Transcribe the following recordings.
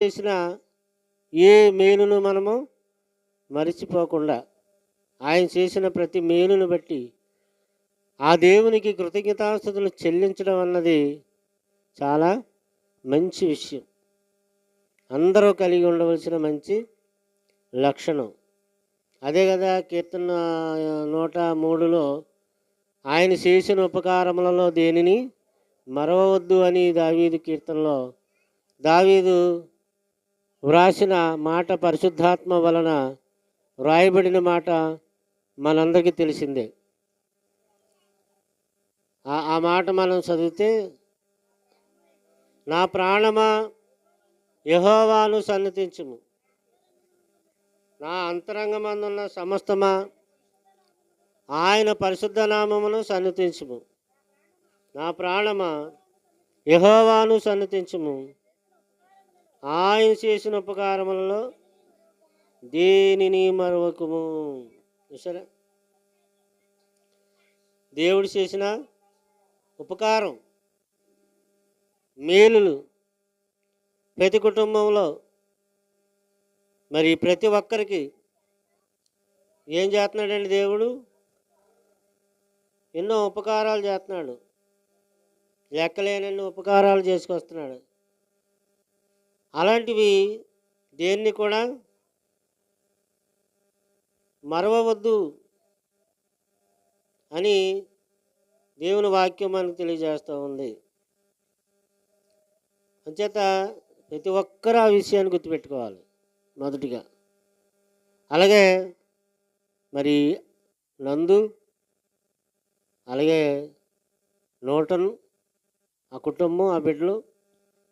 చేసిన ఏ మేలును మనము మరిచిపోకుండా ఆయన చేసిన ప్రతి మేలును బట్టి ఆ దేవునికి కృతజ్ఞతాస్తుతులు చెల్లించడం అన్నది చాలా మంచి విషయం. అందరూ కలిగి ఉండవలసిన మంచి లక్షణం అదే కదా. కీర్తన 103లో ఆయన చేసిన ఉపకారములలో దేనిని మరవవద్దు అని దావీదు కీర్తనలో దావీదు వ్రాసిన మాట, పరిశుద్ధాత్మ వలన వ్రాయబడిన మాట మనందరికీ తెలిసిందే. ఆ మాట మనం చదివితే, నా ప్రాణమా యెహోవాను సన్నతించుము, నా అంతరంగమందున్న సమస్తమా ఆయన పరిశుద్ధ నామమును సన్నతించుము. నా ప్రాణమా యెహోవాను సన్నతించుము, ఆయన చేసిన ఉపకారములలో దేనిని మరవకుము. సరే, దేవుడు చేసిన ఉపకారం, మేలులు ప్రతి కుటుంబంలో మరి ప్రతి ఒక్కరికి ఏం చేస్తున్నాడండి దేవుడు? ఎన్నో ఉపకారాలు చేస్తున్నాడు, లెక్కలేనన్ని ఉపకారాలు చేసుకొస్తున్నాడు. అలాంటివి దేన్ని కూడా మరవవద్దు అని దేవుని వాక్యం మనకు తెలియజేస్తూ ఉంది. అంచేత ప్రతి ఒక్కరూ ఆ విషయాన్ని గుర్తుపెట్టుకోవాలి మొదటిగా. అలాగే మరి నందు, అలాగే నూటన్, ఆ కుటుంబం, ఆ బిడ్డలు,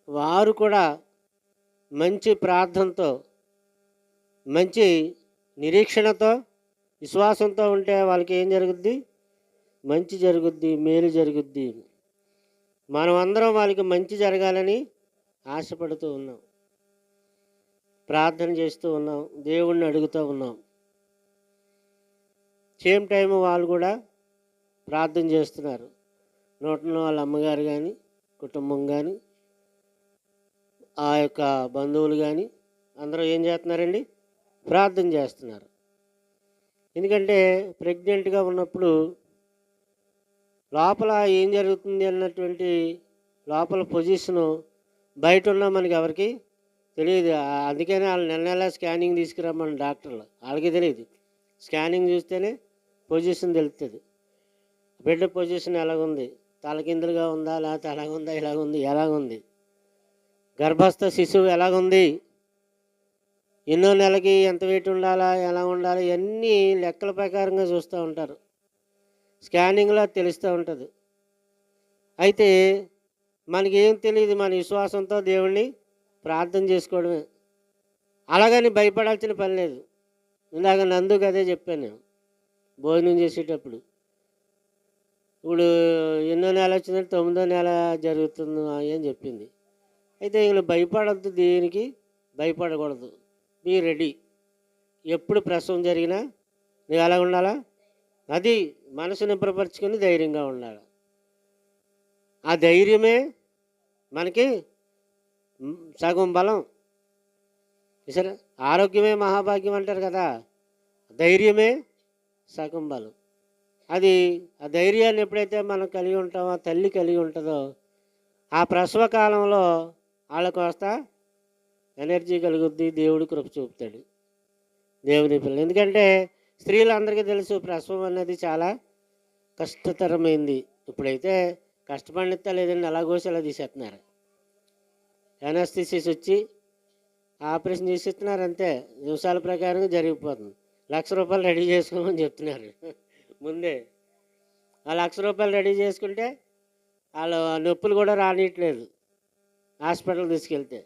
వారు కూడా మంచి ప్రార్థనతో, మంచి నిరీక్షణతో, విశ్వాసంతో ఉంటే వాళ్ళకి ఏం జరుగుద్ది? మంచి జరుగుద్ది, మేలు జరుగుద్ది. మనం అందరం వాళ్ళకి మంచి జరగాలని ఆశపడుతూ ఉన్నాం, ప్రార్థన చేస్తూ ఉన్నాం, దేవుణ్ణి అడుగుతూ ఉన్నాం. సేమ్ టైం వాళ్ళు కూడా ప్రార్థన చేస్తున్నారు. నూటను వాళ్ళ అమ్మగారు కానీ, కుటుంబం కానీ, ఆ యొక్క బంధువులు కానీ అందరూ ఏం చేస్తున్నారండి? ప్రార్థన చేస్తున్నారు. ఎందుకంటే ప్రెగ్నెంట్గా ఉన్నప్పుడు లోపల ఏం జరుగుతుంది అన్నటువంటి లోపల పొజిషను బయట ఉన్న మనకి ఎవరికి తెలియదు. అందుకనే వాళ్ళు నెల నెల స్కానింగ్ తీసుకురమ్మని డాక్టర్లు, వాళ్ళకి తెలియదు. స్కానింగ్ చూస్తేనే పొజిషన్ తెలుస్తుంది. బిడ్డ పొజిషన్ ఎలాగుంది, తలకిందులుగా ఉందా, లేకపోతే ఎలాగుందా, ఇలాగుంది, ఎలాగుంది, గర్భస్థ శిశువు ఎలాగుంది, ఎన్నో నెలకి ఎంత వెయిట్ ఉండాలా, ఎలా ఉండాలి, ఇవన్నీ లెక్కల ప్రకారంగా చూస్తూ ఉంటారు. స్కానింగ్లో తెలుస్తూ ఉంటుంది. అయితే మనకేం తెలియదు, మన విశ్వాసంతో దేవుణ్ణి ప్రార్థన చేసుకోవడమే. అలాగని భయపడాల్సిన పని లేదు. ఇందాక నందుకు అదే చెప్పాను నేను భోజనం చేసేటప్పుడు. ఇప్పుడు ఎన్నో నెల వచ్చిందంటే 9వ నెల జరుగుతుంది అని చెప్పింది. అయితే వీళ్ళు భయపడద్దు, దేనికి భయపడకూడదు. Be ready. ఎప్పుడు ప్రసవం జరిగినా నువ్వు ఎలా ఉండాలా? అది మనసు నింపరపరుచుకొని ధైర్యంగా ఉండాలి. ఆ ధైర్యమే మనకి సగం బలం. సరే, ఆరోగ్యమే మహాభాగ్యం అంటారు కదా, ధైర్యమే సగం బలం. అది ఆ ధైర్యాన్ని ఎప్పుడైతే మనం కలిగి ఉంటామో, ఆ తల్లి కలిగి ఉంటుందో, ఆ ప్రసవ కాలంలో వాళ్ళకు వస్తా ఎనర్జీ కలుగుద్ది, దేవుడు కృప చూపుతాడు, దేవుని పిల్లలు. ఎందుకంటే స్త్రీలందరికీ తెలుసు ప్రసవం అనేది చాలా కష్టతరమైంది. ఇప్పుడైతే కష్టపడితే లేదండి, అలాగోసి అలా తీసేస్తున్నారు. ఎనస్థిసిస్ వచ్చి ఆపరేషన్ చేసేస్తున్నారు, అంతే, నిమిషాల ప్రకారం జరిగిపోతుంది. ₹1,00,000 రెడీ చేసుకోమని చెప్తున్నారు ముందే. ఆ ₹1,00,000 రెడీ చేసుకుంటే వాళ్ళు నొప్పులు కూడా రానియట్లేదు హాస్పిటల్ తీసుకెళ్తే.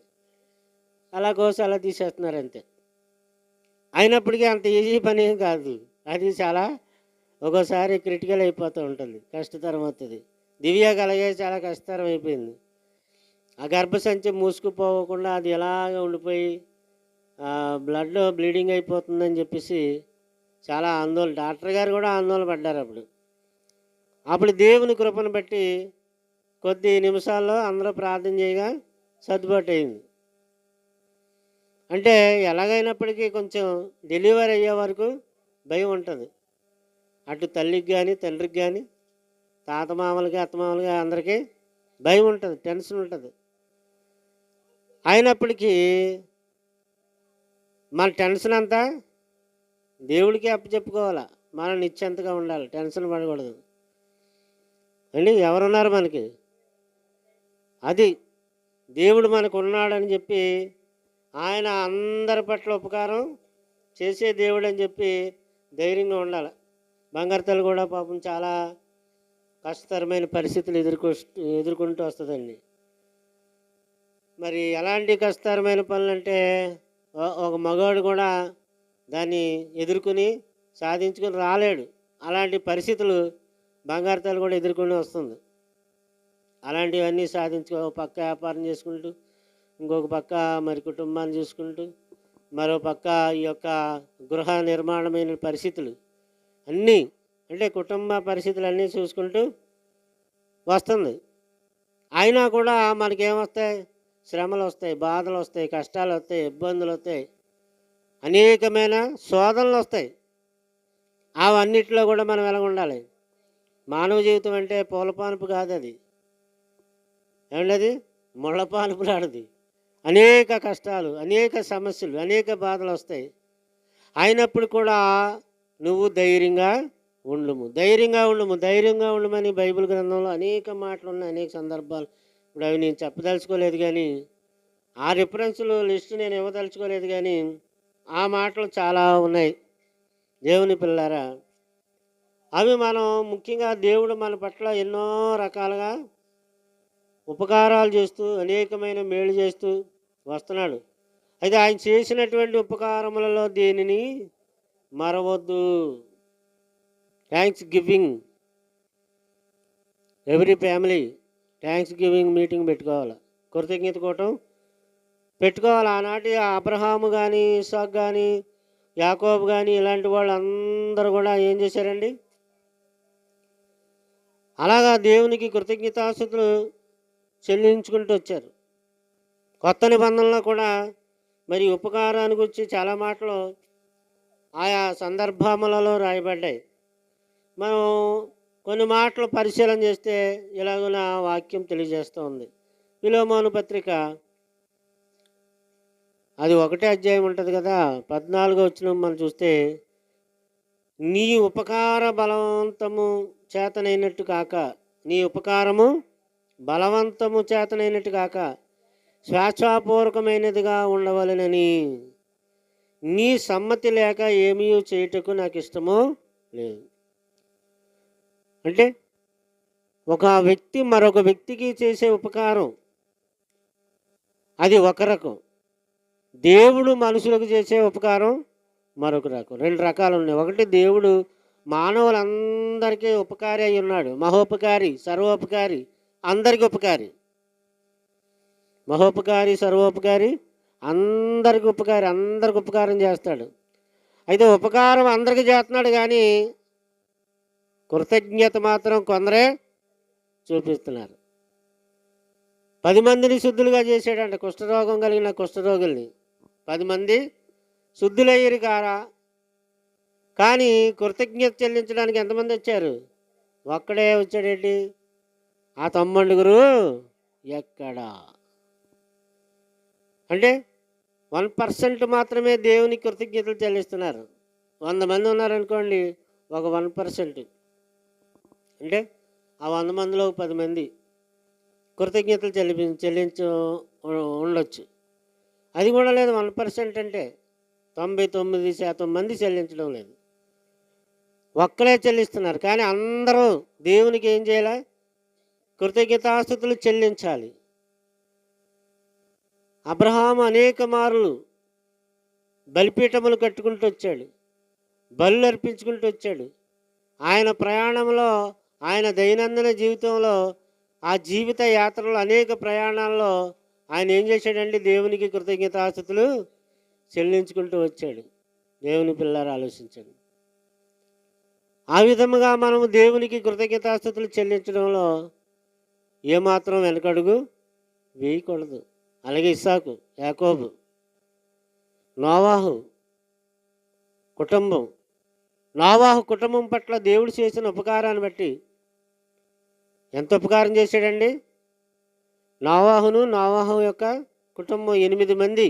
అలా కోసి అలా తీసేస్తున్నారు అంతే. అయినప్పటికీ అంత ఈజీ పని ఏం కాదు. అది చాలా ఒక్కోసారి క్రిటికల్ అయిపోతూ ఉంటుంది, కష్టతరం అవుతుంది. దివ్యాకి అలాగే చాలా కష్టతరం అయిపోయింది. ఆ గర్భసంచి మూసుకుపోకుండా అది ఎలాగ ఉండిపోయి బ్లడ్ బ్లీడింగ్ అయిపోతుందని చెప్పేసి చాలా ఆందోళన, డాక్టర్ గారు కూడా ఆందోళన పడ్డారు. అప్పుడు దేవుని కృపను బట్టి కొద్ది నిమిషాల్లో అందరూ ప్రార్థన చేయగా సర్దుబాటు అయింది. అంటే ఎలాగైనప్పటికీ కొంచెం డెలివరీ అయ్యే వరకు భయం ఉంటుంది. అటు తల్లికి కానీ, తండ్రికి కానీ, తాత మామలకి, అత్తమామలకి అందరికీ భయం ఉంటుంది, టెన్షన్ ఉంటుంది. అయినప్పటికీ మన టెన్షన్ అంతా దేవుడికి అప్పచెప్పుకోవాలి. మనం నిశ్చింతగా ఉండాలి, టెన్షన్ పడకూడదు అండి. ఎవరున్నారు మనకి? అది దేవుడు మనకు ఉన్నాడని చెప్పి, ఆయన అందరి పట్ల ఉపకారం చేసే దేవుడు అని చెప్పి ధైర్యంగా ఉండాలి. బంగారు తల్లి కూడా పాపం చాలా కష్టతరమైన పరిస్థితులు ఎదుర్కొంటూ వస్తుందండి. మరి ఎలాంటి కష్టతరమైన పనులు అంటే, ఒక మగవాడు కూడా దాన్ని ఎదుర్కొని సాధించుకొని రాలేడు. అలాంటి పరిస్థితులు బంగారు తల్లి కూడా ఎదుర్కొని వస్తుంది. అలాంటివన్నీ ఒక పక్క వ్యాపారం చేసుకుంటూ, ఇంకొక పక్క మరి కుటుంబాన్ని చూసుకుంటూ, మరో పక్క ఈ యొక్క గృహ నిర్మాణమైన పరిస్థితులు అన్నీ, అంటే కుటుంబ పరిస్థితులు అన్నీ చూసుకుంటూ వస్తుంది. అయినా కూడా మనకేమొస్తాయి? శ్రమలు వస్తాయి, బాధలు వస్తాయి, కష్టాలు వస్తాయి, ఇబ్బందులు వస్తాయి, అనేకమైన శోధనలు వస్తాయి. అవన్నిటిలో కూడా మనం ఎలా ఉండాలి? మానవ జీవితం అంటే పూలపానుపు కాదు, అది ఏమండి, అది ముళ్ళపానుపులాడది. అనేక కష్టాలు, అనేక సమస్యలు, అనేక బాధలు వస్తాయి. అయినప్పుడు కూడా నువ్వు ధైర్యంగా ఉండుము, ధైర్యంగా ఉండుము, ధైర్యంగా ఉండమని బైబిల్ గ్రంథంలో అనేక మాటలు ఉన్నాయి, అనేక సందర్భాలు. ఇప్పుడు అవి నేను చెప్పదలుచుకోలేదు, కానీ ఆ రిఫరెన్స్లు లిస్టు నేను ఇవ్వదలుచుకోలేదు, కానీ ఆ మాటలు చాలా ఉన్నాయి. దేవుని పిల్లారా, అవి మనం ముఖ్యంగా దేవుడు మన పట్ల ఎన్నో రకాలుగా ఉపకారాలు చేస్తూ, అనేకమైన మేలు చేస్తూ వస్తున్నాడు. అయితే ఆయన చేసినటువంటి ఉపకారములలో దేనిని మరవద్దు. Thanksgiving, every family thanksgiving meeting పెట్టుకోవాలి, కృతజ్ఞత కూటం పెట్టుకోవాలి. ఆనాటి అబ్రహాము కానీ, ఇస్సాకు కానీ, యాకోబు కానీ, ఇలాంటి వాళ్ళు అందరూ కూడా ఏం చేశారండి? అలాగా దేవునికి కృతజ్ఞతాస్తుతులు చెల్లించుకుంటూ వచ్చారు. కొత్త నిబంధనలో కూడా మరి ఉపకారాన్ని గురించి చాలా మాటలు ఆయా సందర్భములలో రాయబడ్డాయి. మనం కొన్ని మాటలు పరిశీలన చేస్తే ఇలాగున వాక్యం తెలియజేస్తూ ఉంది. ఫిలెమోను పత్రిక అది 1వ అధ్యాయం ఉంటుంది కదా, 14వ వచనం మనం చూస్తే, నీ ఉపకార బలవంతము చేతనైనట్టు కాక, నీ ఉపకారము బలవంతము చేతనైనట్టు కాక స్వేచ్ఛాపూర్వకమైనదిగా ఉండవలెనని నీ సమ్మతి లేక ఏమీ చేయుటకు నాకు ఇష్టమో లేదు. అంటే ఒక వ్యక్తి మరొక వ్యక్తికి చేసే ఉపకారం అది ఒక రకం, దేవుడు మనుషులకు చేసే ఉపకారం మరొక రకం. 2 రకాలు ఉన్నాయి. ఒకటి, దేవుడు మానవులందరికీ ఉపకారి అయి ఉన్నాడు, మహోపకారి, సర్వోపకారి, అందరికి ఉపకారి. మహోపకారి, సర్వోపకారి, అందరికి ఉపకారి, అందరికి ఉపకారం చేస్తాడు. అయితే ఉపకారం అందరికి చేస్తున్నాడు, కానీ కృతజ్ఞత మాత్రం కొందరే చూపిస్తున్నారు. 10 మందిని శుద్ధులుగా చేశాడంట, కుష్ఠరోగం కలిగిన కుష్ఠరోగుల్ని 10 మంది శుద్ధులయ్యారు కారా, కానీ కృతజ్ఞత చెల్లించడానికి ఎంతమంది వచ్చారు? ఒక్కడే వచ్చాడేంటి? ఆ 90 ఎక్కడా? అంటే 1% మాత్రమే దేవునికి కృతజ్ఞతలు చెల్లిస్తున్నారు. 100 మంది ఉన్నారనుకోండి, ఒక 1%, అంటే ఆ 100 మందిలో 10 మంది కృతజ్ఞతలు చెల్లించ ఉండొచ్చు. అది కూడా లేదు. 1% అంటే 99% మంది చెల్లించడం లేదు, ఒక్కరే చెల్లిస్తున్నారు. కానీ అందరూ దేవునికి ఏం చేయాలి? కృతజ్ఞతాస్తుతులు చెల్లించాలి. అబ్రహాము అనేక మార్లు బలిపీఠములు కట్టుకుంటూ వచ్చాడు, బలులు అర్పించుకుంటూ వచ్చాడు. ఆయన ప్రయాణంలో, ఆయన దైనందిన జీవితంలో, ఆ జీవిత యాత్రలో, అనేక ప్రయాణాల్లో ఆయన ఏం చేశాడంటే దేవునికి కృతజ్ఞతాస్తుతులు చెల్లించుకుంటూ వచ్చాడు. దేవుని పిల్లలు ఆలోచించండి. ఆ విధముగా మనము దేవునికి కృతజ్ఞతాస్తుతులు చెల్లించడంలో ఏమాత్రం వెనకడుగు వేయకూడదు. అలాగే ఇస్సాకు, యాకోబు నోవాహు కుటుంబం, నోవాహు కుటుంబం పట్ల దేవుడు చేసిన ఉపకారాన్ని బట్టి ఎంత ఉపకారం చేశాడండి. నోవాహు యొక్క కుటుంబం 8 మంది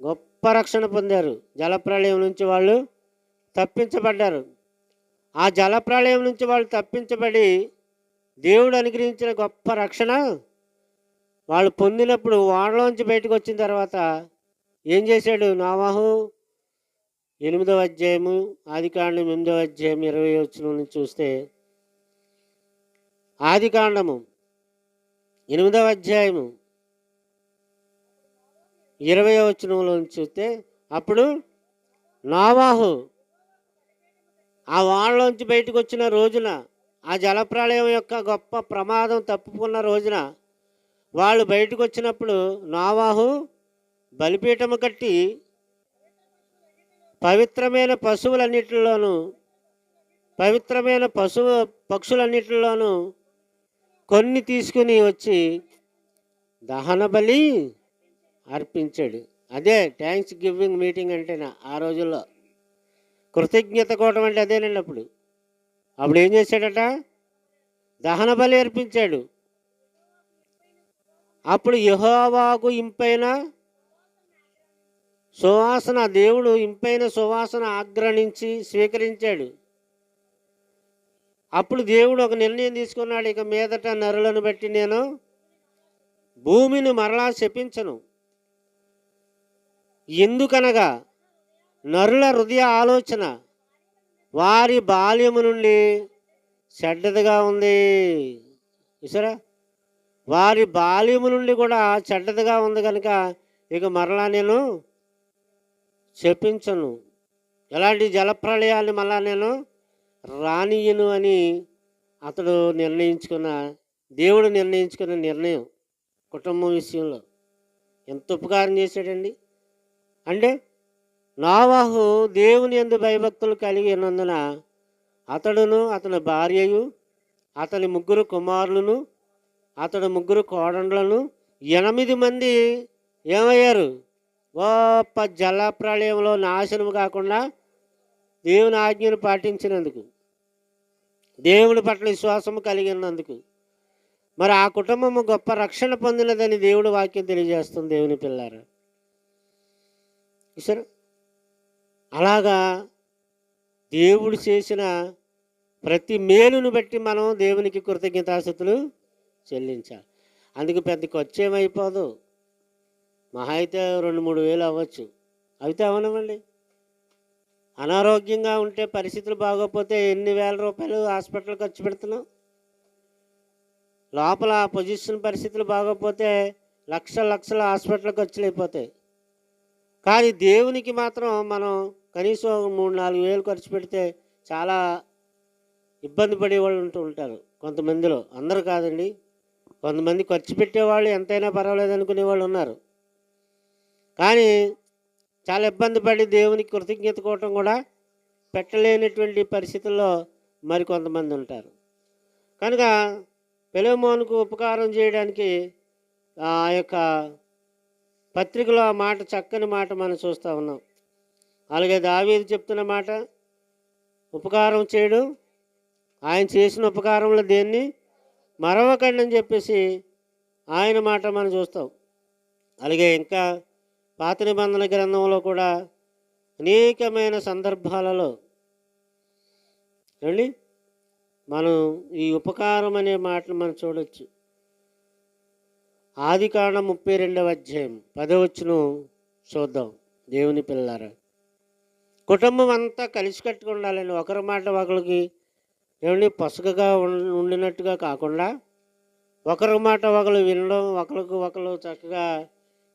గొప్ప రక్షణ పొందారు. జలప్రళయం నుంచి వాళ్ళు తప్పించబడ్డారు. ఆ జలప్రళయం నుంచి వాళ్ళు తప్పించబడి దేవుడు అనుగ్రహించిన గొప్ప రక్షణ వాళ్ళు పొందినప్పుడు ఓడలోంచి బయటకు వచ్చిన తర్వాత ఏం చేశాడు నోవాహు? 8వ అధ్యాయము, ఆదికాండం 8వ అధ్యాయం 20 వచనం నుంచి చూస్తే, ఆదికాండము 8వ అధ్యాయము 20వ వచనంలో నుంచి చూస్తే, అప్పుడు నోవాహు ఆ ఓడలోంచి బయటకు వచ్చిన రోజున, ఆ జలప్రళయం యొక్క గొప్ప ప్రమాదం తప్పుకున్న రోజున వాళ్ళు బయటకు వచ్చినప్పుడు నోవాహు బలిపీఠము కట్టి పవిత్రమైన పక్షులన్నిటిలోనూ కొన్ని తీసుకుని వచ్చి దహన బలి అర్పించాడు. అదే థ్యాంక్స్ గివింగ్ మీటింగ్ అంటేనా ఆ రోజుల్లో. కృతజ్ఞత కూటం అంటే అదేనండి. అప్పుడు ఏం చేశాడట? దహన బలి అర్పించాడు. అప్పుడు యెహోవాకు ఇంపైన సువాసన, దేవుడు ఇంపైన సువాసన ఆగ్రహించి స్వీకరించాడు. అప్పుడు దేవుడు ఒక నిర్ణయం తీసుకున్నాడు, ఇక మీదట నరులను బట్టి నేను భూమిని మరలా శపించను. ఎందుకనగా నరుల హృదయ ఆలోచన వారి బాల్యము నుండి చెడ్డదిగా ఉంది. చూసారా, వారి బాల్యము నుండి కూడా చెడ్డదిగా ఉంది కనుక ఇక మరలా నేను శపించను, ఎలాంటి జలప్రళయాన్ని మళ్ళా నేను రానియను అని దేవుడు నిర్ణయించుకున్న నిర్ణయం కుటుంబం విషయంలో ఎంత ఉపకారం చేశాడండి. అంటే నోవాహు దేవుని యందు భయభక్తులు కలిగి ఉన్నందున అతడును, అతని భార్యయు, అతని 3 కుమారులను, అతడు 3 కోడండ్లను 8 మంది ఏమయ్యారు? గొప్ప జలప్రళయంలో నాశనం కాకుండా దేవుని ఆజ్ఞను పాటించినందుకు, దేవుని పట్ల విశ్వాసము కలిగినందుకు మరి ఆ కుటుంబము గొప్ప రక్షణ పొందినదని దేవుడు వాక్యం తెలియజేస్తుంది. దేవుని పిల్లారా, సరే, అలాగా దేవుడు చేసిన ప్రతి మేలును బట్టి మనం దేవునికి కృతజ్ఞతాస్తుతులు చెల్లించాలి. అందుకు పెద్ద ఖర్చు ఏమైపోదు, మహా అయితే 2-3 వేలు అవ్వచ్చు. అయితే అవనవండి. అనారోగ్యంగా ఉంటే, పరిస్థితులు బాగోకపోతే ఎన్ని వేల రూపాయలు హాస్పిటల్ ఖర్చు పెడుతున్నాం. లోపల పొజిషన్ పరిస్థితులు బాగోకపోతే లక్షల హాస్పిటల్ ఖర్చులు అయిపోతాయి. కానీ దేవునికి మాత్రం మనం కనీసం 3-4 వేలు ఖర్చు పెడితే చాలా ఇబ్బంది పడే వాళ్ళు ఉంటారు కొంతమందిలో. అందరూ కాదండి, కొంతమంది ఖర్చు పెట్టేవాళ్ళు ఎంతైనా పర్వాలేదు అనుకునే వాళ్ళు ఉన్నారు. కానీ చాలా ఇబ్బంది పడి దేవునికి కృతజ్ఞత కోవటం కూడా పెట్టలేనటువంటి పరిస్థితుల్లో మరి కొంతమంది ఉంటారు. కనుక ఫిలెమోనుకు ఉపకారం చేయడానికి ఆ యొక్క పత్రికలో ఆ మాట, చక్కని మాట మనం చూస్తూ ఉన్నాం. అలాగే దావీదు చెప్తున్న మాట, ఉపకారం చేయడం, ఆయన చేసిన ఉపకారంలో దేన్ని మరవకండి అని చెప్పేసి ఆయన మాట మనం చూస్తాం. అలాగే ఇంకా పాత నిబంధన గ్రంథంలో కూడా అనేకమైన సందర్భాలలో అండి మనం ఈ ఉపకారం అనే మాటను మనం చూడవచ్చు. ఆదికాండం 32వ అధ్యాయం 10వ వచనం చూద్దాం. దేవుని పిల్లారా, కుటుంబం అంతా కలిసికట్టుగా ఉండాలండి. ఒకరి మాట ఒకరికి పొసగగా ఉండినట్టుగా కాకుండా ఒకరి మాట ఒకరు వినడం, ఒకరికి ఒకరు చక్కగా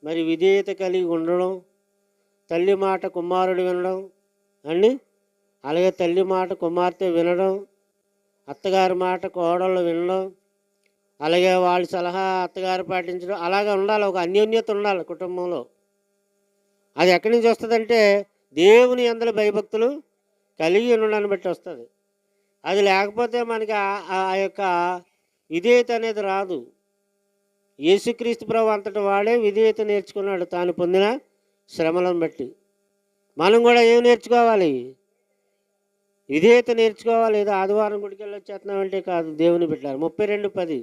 మరి విధేయత కలిగి ఉండడం, తల్లి మాట కుమారుడు వినడం అండి, అలాగే తల్లి మాట కుమార్తె వినడం, అత్తగారి మాట కోడళ్ళు వినడం, అలాగే వాళ్ళ సలహా అత్తగారు పాటించడం, అలాగే ఉండాలి. ఒక అన్యోన్యత ఉండాలి కుటుంబంలో. అది ఎక్కడి నుంచి వస్తుందంటే దేవుని యందు భయభక్తులు కలిగి ఉండడాన్ని బట్టి వస్తుంది. అది లేకపోతే మనకి ఆ యొక్క విధేయత అనేది రాదు. యేసుక్రీస్తు ప్రభు అంతటి వాడే విధేయత నేర్చుకున్నాడు తాను పొందిన శ్రమలను బట్టి. మనం కూడా ఏం నేర్చుకోవాలి? విధేయత నేర్చుకోవాలి. ఏదో ఆదివారం గుడికెళ్ళి వచ్చేస్తున్నామంటే కాదు. దేవుని బిడ్డలారా 32:10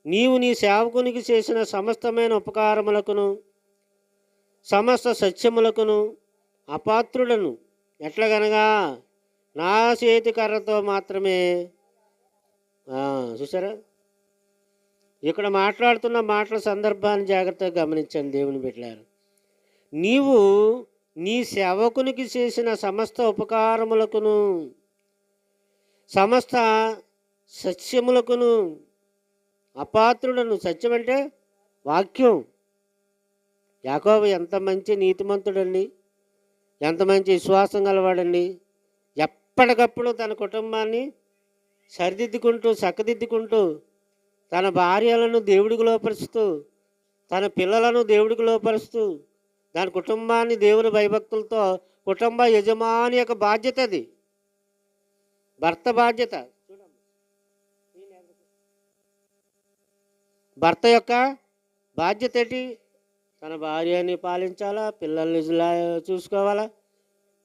నీవు నీ సేవకునికి చేసిన సమస్తమైన ఉపకారములకును సమస్త సత్యములకును అపాత్రులను ఎట్లాగనగా నా చేతి కర్రతో మాత్రమే. చూసారా, ఇక్కడ మాట్లాడుతున్న మాటల సందర్భాన్ని జాగ్రత్తగా గమనించండి దేవుని బిడ్డలారా. నీవు నీ సేవకునికి చేసిన సమస్త ఉపకారములకును సమస్త సత్యములకును అపాత్రులను. సత్యం అంటే వాక్యం. యాకోబు ఎంత మంచి నీతిమంతుడండి, ఎంత మంచి విశ్వాసం గలవాడండి. ఎప్పటికప్పుడు తన కుటుంబాన్ని సరిదిద్దుకుంటూ చక్కదిద్దుకుంటూ తన భార్యలను దేవుడికి లోపరుస్తూ తన పిల్లలను దేవుడికి లోపరుస్తూ దాని కుటుంబాన్ని దేవుని భయభక్తులతో, కుటుంబ యజమాని యొక్క బాధ్యత అది, భర్త బాధ్యత. భర్త యొక్క బాధ్యత ఏంటి? తన భార్యని పాలించాలా, పిల్లల్ని చూసుకోవాలా,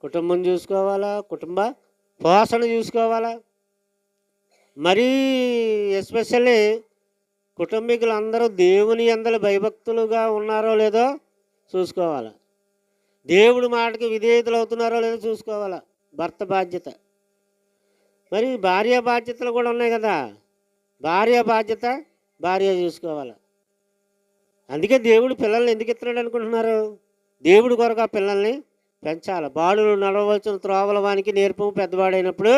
కుటుంబం చూసుకోవాలా, కుటుంబ పోషణ చూసుకోవాలా. మరీ ఎస్పెషల్లీ కుటుంబీకులు అందరూ దేవుని యందలి భయభక్తులుగా ఉన్నారో లేదో చూసుకోవాలా, దేవుడి మాటకి విధేయతలు అవుతున్నారో లేదో చూసుకోవాలా. భర్త బాధ్యత. మరి భార్య బాధ్యతలు కూడా ఉన్నాయి కదా. భార్య బాధ్యత భార్య చూసుకోవాలి. అందుకే దేవుడు పిల్లల్ని ఎందుకు ఇస్తున్నాడు అనుకుంటున్నారు? దేవుడి కొరకు ఆ పిల్లల్ని పెంచాలి. బాలుడు నడవలసిన త్రోవల వానికి నేర్పము పెద్దవాడైనప్పుడు.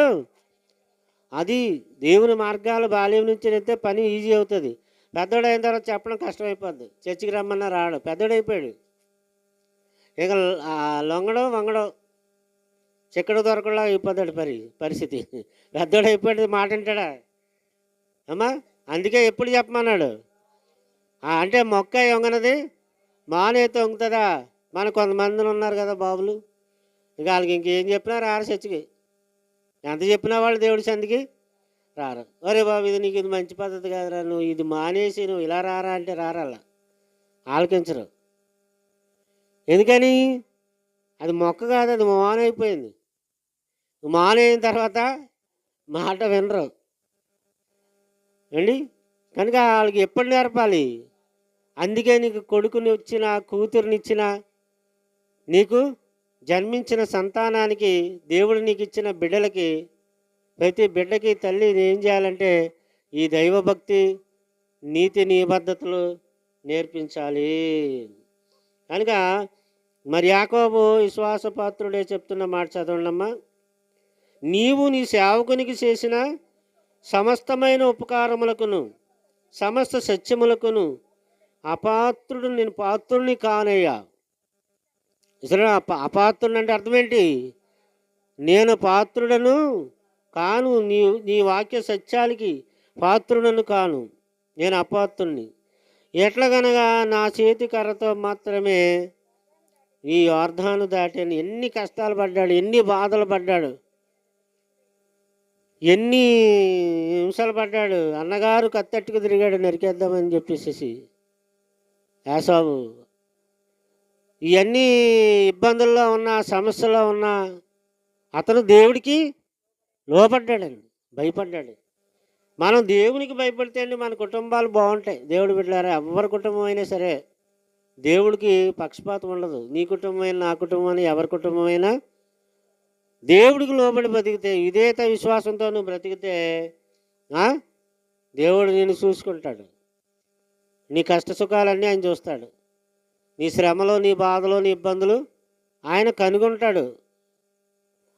అది దేవుని మార్గాలు బాల్యం నుంచి అయితే పని ఈజీ అవుతుంది. పెద్దోడైన తర్వాత చెప్పడం కష్టమైపోద్ది. చర్చికి రమ్మన్నా రాడు, పెద్దోడైపోయాడు. ఇక లొంగడం వంగడం చిక్కడు దొరకడా అయిపోతాడు పరిస్థితి. పెద్దోడైపోయాడు, మాట వింటాడా అమ్మా? అందుకే ఎప్పుడు చెప్పమన్నాడు అంటే మొక్క వంగనది మానేతో వంగుతుందా? మన కొంతమంది ఉన్నారు కదా బాబులు, ఇక వాళ్ళకి ఇంకేం చెప్పినా రారు చర్చికి. ఎంత చెప్పినా వాళ్ళు దేవుడి సందికి రారు. ఒరే బాబు, ఇది నీకు ఇది మంచి పద్ధతి కాదురా, నువ్వు ఇది మానేసి నువ్వు ఇలా రారా అంటే రారల్లా, ఆలకించరు. ఎందుకని? అది మొక్క కాదు, అది మానైపోయింది. మానైన తర్వాత మాట వినరు అండి. కనుక వాళ్ళకి ఎప్పుడు నేర్పాలి? అందుకే నీకు కొడుకుని ఇచ్చిన, కూతురునిచ్చిన, నీకు జన్మించిన సంతానానికి, దేవుడు నీకు ఇచ్చిన బిడ్డలకి, ప్రతి బిడ్డకి తల్లి ఏం చేయాలంటే ఈ దైవభక్తి, నీతి నిబద్ధతలు నేర్పించాలి. కనుక మరి యాకోబు విశ్వాసపాత్రుడే చెప్తున్న మాట చదవండమ్మా. నీవు నీ సేవకునికి చేసిన సమస్తమైన ఉపకారములకును సమస్త సత్యములకును అపాత్రుడు నేను పాత్రుడిని కానయ్యా. అసలు అపాత్రుడు అంటే అర్థం ఏంటి? నేను పాత్రుడను కాను, నీ వాక్య సత్యాలకి పాత్రుడను కాను, నేను అపాత్రుడిని. ఎట్లాగనగా నా చేతి కర్రతో మాత్రమే ఈ యోర్దాను దాటాను. ఎన్ని కష్టాలు పడ్డాడు, ఎన్ని బాధలు పడ్డాడు, ఎన్ని హింసలు పడ్డాడు. అన్నగారు కత్తెట్టుకు తిరిగాడు నరికేద్దామని చెప్పేసి యాసావు. ఇవన్నీ ఇబ్బందుల్లో ఉన్న, సమస్యలో ఉన్న అతను దేవుడికి లోపడ్డాడండి, భయపడ్డాడు. మనం దేవునికి భయపడితే అండి మన కుటుంబాలు బాగుంటాయి. దేవుడు బిడ్డలారా, ఎవరి కుటుంబం అయినా సరే దేవుడికి పక్షపాతం ఉండదు. నీ కుటుంబం అయినా, నా కుటుంబం అయినా, ఎవరి కుటుంబం అయినా దేవుడికి లోబడి బ్రతికితే, విధేయత విశ్వాసంతో నువ్వు బ్రతికితే దేవుడు నేను చూసుకుంటాడు. నీ కష్ట సుఖాలన్నీ ఆయన చూస్తాడు. నీ శ్రమలో, నీ బాధలో, నీ ఇబ్బందులు ఆయన కనుగొంటాడు,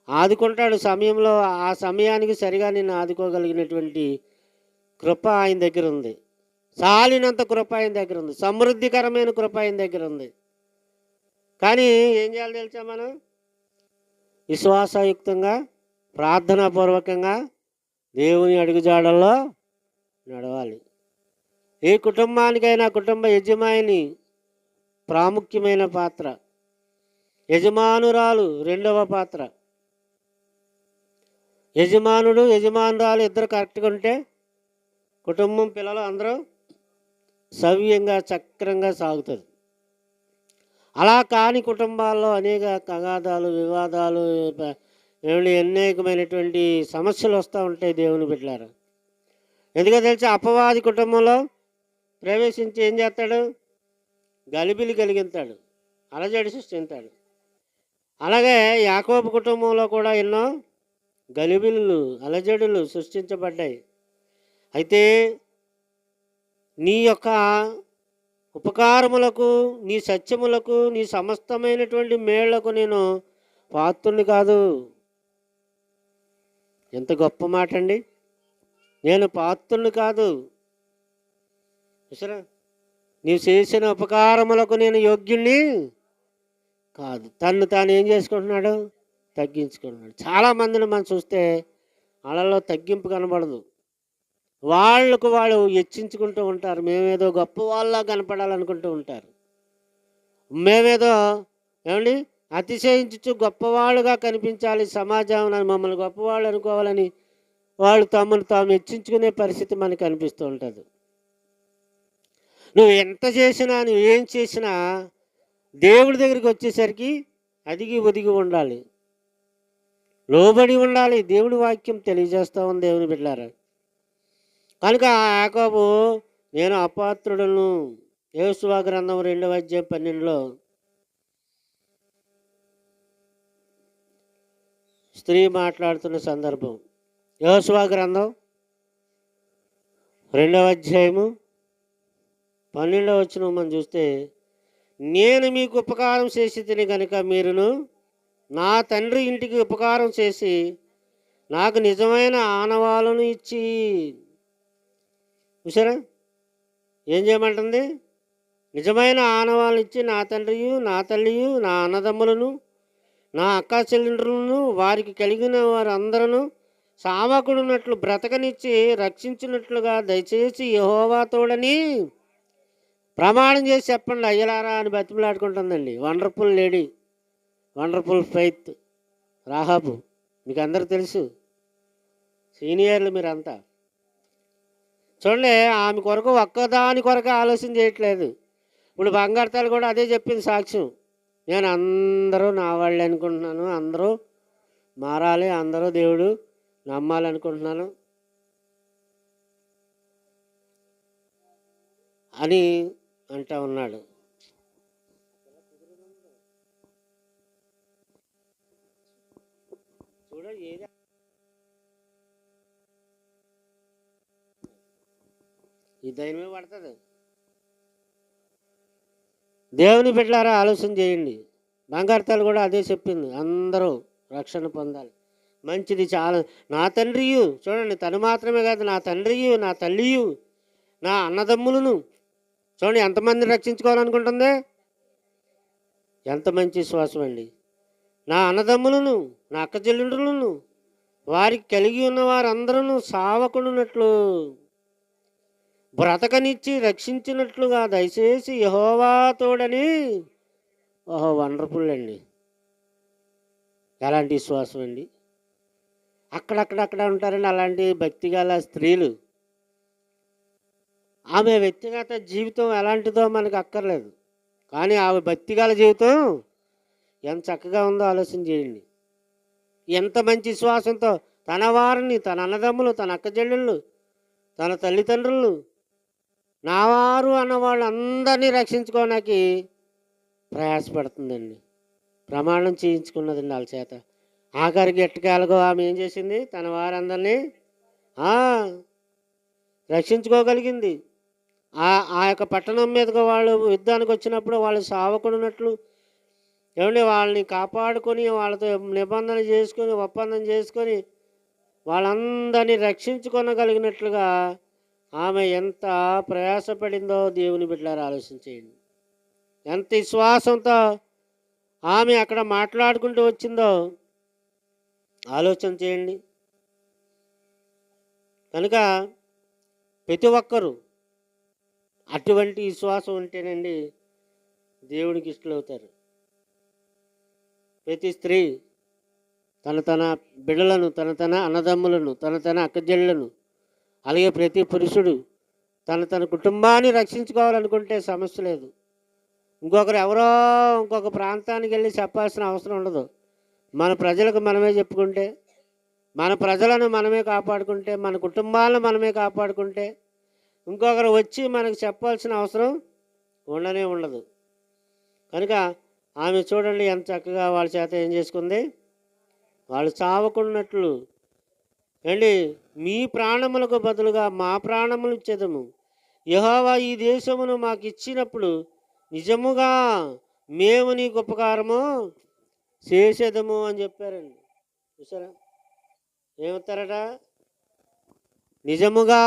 ఆదుకుంటాడు. సమయంలో ఆ సమయానికి సరిగా నిన్ను ఆదుకోగలిగినటువంటి కృప ఆయన దగ్గర ఉంది. చాలినంత కృప ఆయన దగ్గర ఉంది. సమృద్ధికరమైన కృప ఆయన దగ్గర ఉంది. కానీ ఏం చేయాలి తెలుసా? మనం విశ్వాసయుక్తంగా, ప్రార్థనాపూర్వకంగా దేవుని అడుగుజాడల్లో నడవాలి. ఏ కుటుంబానికైనా కుటుంబ యజమాని ప్రాముఖ్యమైన పాత్ర, యజమానురాలు రెండవ పాత్ర. యజమానుడు యజమానురాలు ఇద్దరు కరెక్ట్గా ఉంటే కుటుంబం, పిల్లలు అందరూ సవ్యంగా చక్రంగా సాగుతుంది. అలా కాని కుటుంబాల్లో అనేక తగాదాలు, వివాదాలు, అనేకమైనటువంటి సమస్యలు వస్తూ ఉంటాయి దేవుని బిడ్డలారా. ఎందుకో తెలిసి అపవాది కుటుంబంలో ప్రవేశించి ఏం చేస్తాడు? గలిబిలి కలిగిస్తాడు, అలజడి సృష్టిస్తాడు. అలాగే యాకోబు కుటుంబంలో కూడా ఎన్నో గలిబిలు, అలజడులు సృష్టించబడ్డాయి. అయితే నీ యొక్క ఉపకారములకు, నీ సత్యములకు, నీ సమస్తమైనటువంటి మేళ్లకు నేను పాత్రుని కాదు. ఎంత గొప్ప మాట అండి! నేను పాత్రుని కాదు. చూసారా, నీవు చేసిన ఉపకారములకు నేను యోగ్యుణ్ణి కాదు. తను తాను ఏం చేసుకుంటున్నాడు? తగ్గించుకుంటున్నాడు. చాలామందిని మనం చూస్తే వాళ్ళలో తగ్గింపు కనబడదు. వాళ్ళకు వాళ్ళు హెచ్చించుకుంటూ ఉంటారు. మేమేదో గొప్ప వాళ్ళ కనపడాలనుకుంటూ ఉంటారు. మేమేదో ఏమండి అతిశయించు గొప్పవాళ్ళుగా కనిపించాలి సమాజం, మమ్మల్ని గొప్పవాళ్ళు అనుకోవాలని వాళ్ళు తమను తాము హెచ్చించుకునే పరిస్థితి మనకు అనిపిస్తూ ఉంటుంది. నువ్వు ఎంత చేసినా, నువ్వు ఏం చేసినా దేవుడి దగ్గరికి వచ్చేసరికి అదిగి ఒదిగి ఉండాలి, లోబడి ఉండాలి. దేవుడి వాక్యం తెలియజేస్తూ ఉంది దేవుని బిడ్డలారా. కనుక యాకోబు నేను అపాత్రుడను, యోషువ గ్రంథం 2:12 స్త్రీ మాట్లాడుతున్న సందర్భం. యోషువ గ్రంథం 2:12 మనం చూస్తే, నేను మీకు ఉపకారం చేసి తిని కనుక మీరును నా తండ్రి ఇంటికి ఉపకారం చేసి నాకు నిజమైన ఆనవాళ్ళను ఇచ్చి. చూసారా ఏం చేయమంటుంది? నిజమైన ఆనవాళ్ళను ఇచ్చి నా తండ్రియు, నా తల్లియు, నా అన్నదమ్ములను, నా అక్క చెల్లెండ్రులను, వారికి కలిగిన వారందరూ సావకుడున్నట్లు బ్రతకనిచ్చి రక్షించినట్లుగా దయచేసి యెహోవా తోడని ప్రమాణం చేసి చెప్పండి అయ్యలారా అని బతిమలాడుకుంటుందండి. Wonderful lady, wonderful faith Rahab. మీకు అందరూ తెలుసు, సీనియర్లు మీరంతా. చూడండి, ఆమె కొరకు ఒక్కదాని కొరకు ఆలోచన చేయట్లేదు. ఇప్పుడు బంగారుతాలు కూడా అదే చెప్పింది సాక్ష్యం. నేను అందరూ నా వాళ్ళు అనుకుంటున్నాను, అందరూ మారాలి, అందరూ దేవుడు నమ్మాలనుకుంటున్నాను అని అంటా ఉన్నాడు. చూడ ఏది ఈ ధైర్యమే పడుతుంది. దేవుని బిడ్డలారా ఆలోచన చేయండి. బంగారుతాలు కూడా అదే చెప్పింది, అందరూ రక్షణ పొందాలి, మంచిది చాలా. నా తండ్రియు, చూడండి తను మాత్రమే కాదు, నా తండ్రియు, నా తల్లియు, నా అన్నదమ్ములను. చూడండి ఎంతమందిని రక్షించుకోవాలనుకుంటుంది, ఎంత మంచి విశ్వాసం అండి. నా అన్నదమ్ములను, నా అక్క చెల్లెండ్రులను, వారికి కలిగి ఉన్న వారందరూ సావకుడున్నట్లు బ్రతకనిచ్చి రక్షించినట్లుగా దయచేసి యెహోవా తోడని. ఓహో, వండర్ఫుల్ అండి. ఎలాంటి విశ్వాసం అండి! అక్కడక్కడక్కడ ఉంటారండి అలాంటి భక్తిగల స్త్రీలు. ఆమె వ్యక్తిగత జీవితం ఎలాంటిదో మనకు అక్కర్లేదు, కానీ ఆమె భక్తిగల జీవితం ఎంత చక్కగా ఉందో ఆలోచన చేయండి. ఎంత మంచి విశ్వాసంతో తన వారిని, తన అన్నదమ్ములు, తన అక్క చెల్లెళ్ళు, తన తల్లిదండ్రులను, నావారు అన్న వాళ్ళందరినీ రక్షించుకోవడానికి ప్రయాసపడుతుందండి. ప్రమాణం చేయించుకున్నదండి వాళ్ళ చేత. ఆఖరికి ఎట్టకేలకు ఆమె ఏం చేసింది? తన వారందరినీ రక్షించుకోగలిగింది. ఆ యొక్క పట్టణం మీదకి వాళ్ళు యుద్ధానికి వచ్చినప్పుడు వాళ్ళు సావకున్నట్లు ఏమంటే వాళ్ళని కాపాడుకొని వాళ్ళతో నిబంధన చేసుకొని ఒప్పందం చేసుకొని వాళ్ళందరినీ రక్షించుకొనగలిగినట్లుగా ఆమె ఎంత ప్రయాసపడిందో దేవుని బిడ్డలారా ఆలోచించేయండి. ఎంత విశ్వాసంతో ఆమె అక్కడ మాట్లాడుకుంటూ వచ్చిందో ఆలోచన చేయండి. కనుక ప్రతి ఒక్కరూ అటువంటి విశ్వాసం ఉంటేనండి దేవునికి ఇష్టలవుతారు. ప్రతి స్త్రీ తన బిడ్డలను, తన అన్నదమ్ములను, తన అక్కజెళ్ళను, అలాగే ప్రతి పురుషుడు తన కుటుంబాన్ని రక్షించుకోవాలనుకుంటే సమస్య లేదు. ఇంకొక ప్రాంతానికి వెళ్ళి చెప్పాల్సిన అవసరం ఉండదు. మన ప్రజలకు మనమే చెప్పుకుంటే, మన ప్రజలను మనమే కాపాడుకుంటే, మన కుటుంబాలను మనమే కాపాడుకుంటే, ఇంకొకరు వచ్చి మనకు చెప్పాల్సిన అవసరం ఉండనే ఉండదు. కనుక ఆమె చూడండి ఎంత చక్కగా వాళ్ళ చేత ఏం చేసుకుంది, వాళ్ళు చావకున్నట్లు ఏండి, మీ ప్రాణములకు బదులుగా మా ప్రాణములు ఇచ్చేదము. యెహోవా ఈ దేశమును మాకు ఇచ్చినప్పుడు నిజముగా మేము నీకు ఉపకారము చేసేదము అని చెప్పారండి. చూసారా ఏమవుతారట, నిజముగా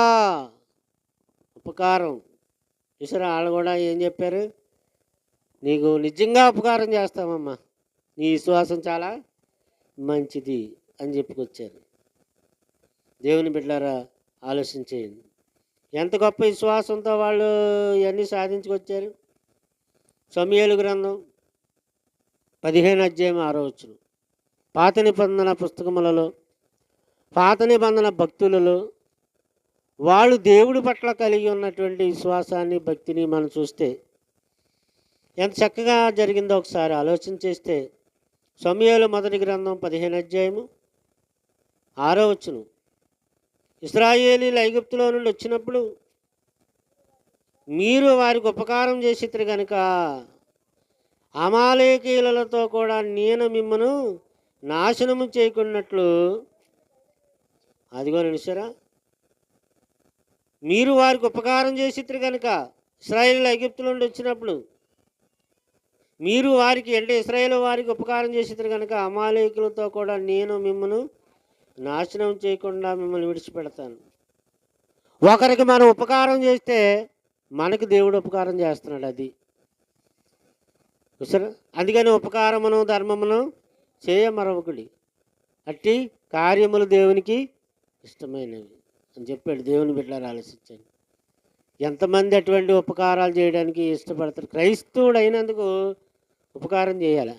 ఉపకారం. చూసారా వాళ్ళు కూడా ఏం చెప్పారు, నీకు నిజంగా ఉపకారం చేస్తామమ్మా, నీ విశ్వాసం చాలా మంచిది అని చెప్పుకొచ్చారు. దేవుని బిడ్డలారా ఆలోచించేయండి, ఎంత గొప్ప విశ్వాసంతో వాళ్ళు ఇవన్నీ సాధించుకొచ్చారు. సమూయేలు గ్రంథం 15 పాత నిబంధన పుస్తకములలో, పాత నిబంధన భక్తులలో వాళ్ళు దేవుడి పట్ల కలిగి ఉన్నటువంటి విశ్వాసాన్ని, భక్తిని మనం చూస్తే ఎంత చక్కగా జరిగిందో ఒకసారి ఆలోచన చేస్తే, సమూయేలు మొదటి గ్రంథం 15 ఇశ్రాయేలీయులు ఐగుప్తులో నుండి వచ్చినప్పుడు మీరు వారికి ఉపకారం చేసిద్రు కనుక అమాలేకీయులతో కూడా నేను మిమ్మను నాశనము చేయకున్నట్లు, అదిగో నిలిచారా, మీరు వారికి ఉపకారం చేసిద్రు కనుక, ఇశ్రాయేలీయులు ఐగుప్తులో నుండి వచ్చినప్పుడు మీరు వారికి ఇశ్రాయేలు వారికి ఉపకారం చేసిద్రు కనుక అమాలేకులతో కూడా నేను మిమ్మను నాశనం చేయకుండా మిమ్మల్ని విడిచిపెడతాను. ఒకరికి మనం ఉపకారం చేస్తే మనకు దేవుడు ఉపకారం చేస్తున్నాడు. అది చూసారా, అందుకని ఉపకారమును ధర్మమును చేయమరొకడి అట్టి కార్యములు దేవునికి ఇష్టమైనవి అని చెప్పాడు. దేవుని బిడ్డలారా ఆలోచించండి, ఎంతమంది అటువంటి ఉపకారాలు చేయడానికి ఇష్టపడతారు. క్రైస్తవుడు అయినందుకు ఉపకారం చేయాలా,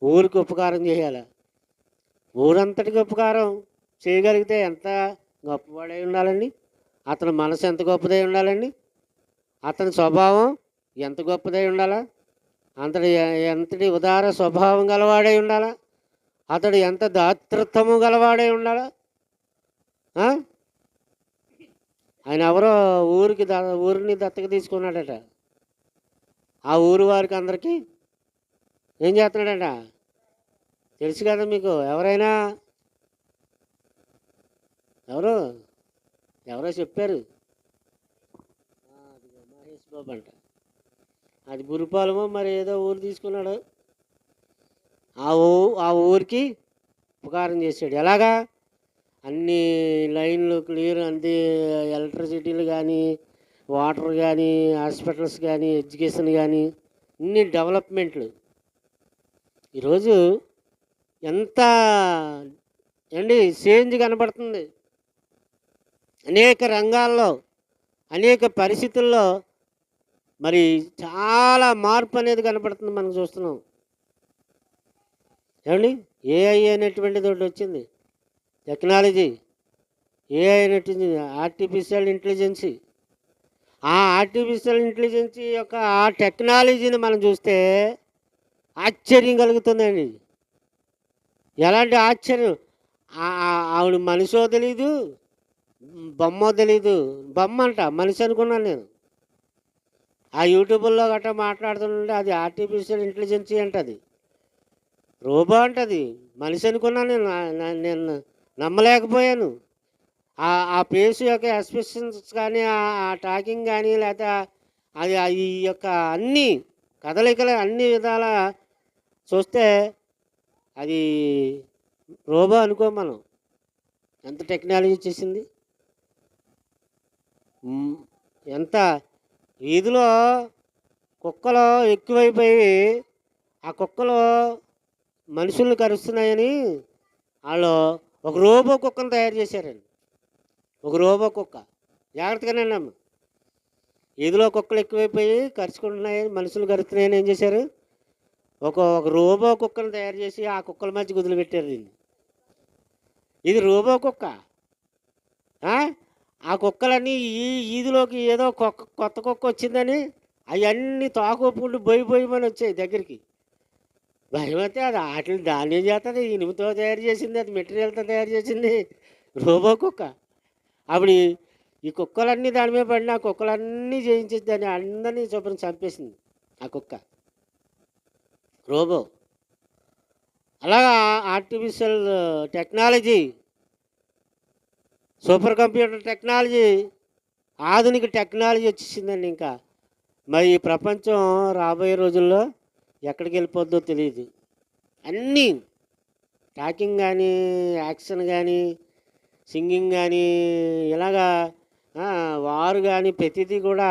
ఊరికి ఉపకారం చేయాలా, ఊరంతటికి ఉపకారం చేయగలిగితే ఎంత గొప్పవాడై ఉండాలండి, అతని మనసు ఎంత గొప్పదై ఉండాలండి, అతని స్వభావం ఎంత గొప్పదై ఉండాలా, ఎంతటి ఉదార స్వభావం గలవాడై ఉండాలా, అతడు ఎంత దాతృత్వము గలవాడై ఉండాలా. ఆయన ఎవరో ఊరిని దత్తక తీసుకున్నాడట. ఆ ఊరు వారికి అందరికీ ఏం చేస్తున్నాడట తెలుసు కదా మీకు. ఎవరైనా ఎవరో చెప్పారు, మహేష్ బాబు అంట, అది బురిపాలమో మరి ఏదో ఊరు తీసుకున్నాడు. ఆ ఊరికి ఉపకారం చేశాడు. ఎలాగా, అన్ని లైన్లు క్లియర్, అంతే ఎలక్ట్రిసిటీలు కానీ, వాటర్ కానీ, హాస్పిటల్స్ కానీ, ఎడ్యుకేషన్ కానీ, ఇన్ని డెవలప్మెంట్లు. ఈరోజు ఎంత చేంజ్ కనబడుతుంది. అనేక రంగాల్లో, అనేక పరిస్థితుల్లో మరి చాలా మార్పు అనేది కనపడుతుంది, మనం చూస్తున్నాం. ఏఐ అనేటువంటిది ఒకటి వచ్చింది, టెక్నాలజీ. ఏఐ అనేటువంటి ఆర్టిఫిషియల్ ఇంటెలిజెన్సీ. ఆ ఆర్టిఫిషియల్ ఇంటెలిజెన్సీ యొక్క ఆ టెక్నాలజీని మనం చూస్తే ఆశ్చర్యం కలుగుతుందండి. ఎలాంటి ఆశ్చర్యం, ఆవిడ మనిషో తెలీదు, బొమ్మో తెలీదు. బొమ్మ అంట, మనిషి అనుకున్నాను నేను. ఆ యూట్యూబ్లో గట్రా మాట్లాడుతుంటే అది ఆర్టిఫిషియల్ ఇంటెలిజెన్సీ అంటది, రోబో అంటది. మనిషి అనుకున్నాను నేను నమ్మలేకపోయాను. ఆ ఫేస్ యొక్క ఎక్స్ప్రెషన్స్ కానీ, ఆ టాకింగ్ కానీ, లేకపోతే అది ఈ యొక్క అన్ని కదలికలు అన్ని విధాల చూస్తే అది రోబో అనుకో మనం. ఎంత టెక్నాలజీ వచ్చేసింది, ఎంత. వీధిలో కుక్కలు ఎక్కువైపోయి ఆ కుక్కలు మనుషుల్ని కరుస్తున్నాయని వాళ్ళు ఒక రోబో కుక్కను తయారు చేశారండి. ఒక రోబో కుక్క, జాగ్రత్తగానే అమ్మ. వీధిలో కుక్కలు ఎక్కువైపోయి కరుచుకుంటున్నాయి, మనుషులు కరుస్తున్నాయని ఏం చేశారు, ఒక రోబో కుక్కను తయారు చేసి ఆ కుక్కల మధ్య గుదులు పెట్టారు దీన్ని. ఇది రోబో కుక్క. ఆ కుక్కలన్నీ ఈ ఈదిలోకి ఏదో కొత్త కుక్క వచ్చిందని అవన్నీ తోకొప్పుకుంటూ బొయ్యమని వచ్చాయి దగ్గరికి. భయమైతే అది ఆటిని దాన్ని ఏం చేస్తుంది, ఇనుముతో తయారు చేసింది, అది మెటీరియల్తో తయారు చేసింది, రోబో కుక్క. అప్పుడు ఈ కుక్కలన్నీ దాని మీద పడిన ఆ కుక్కలన్నీ జయించేసి దాన్ని అందరినీ శుభ్రం చంపేసింది ఆ కుక్క, రోబో. అలాగా artificial technology, super computer technology, ఆధునిక టెక్నాలజీ వచ్చేసిందండి. ఇంకా మరి ఈ ప్రపంచం రాబోయే రోజుల్లో ఎక్కడికి వెళ్ళిపోద్దో తెలియదు. అన్నీ టాకింగ్ కానీ, యాక్షన్ కానీ, సింగింగ్ కానీ, ఇలాగా వారు కానీ ప్రతిదీ కూడా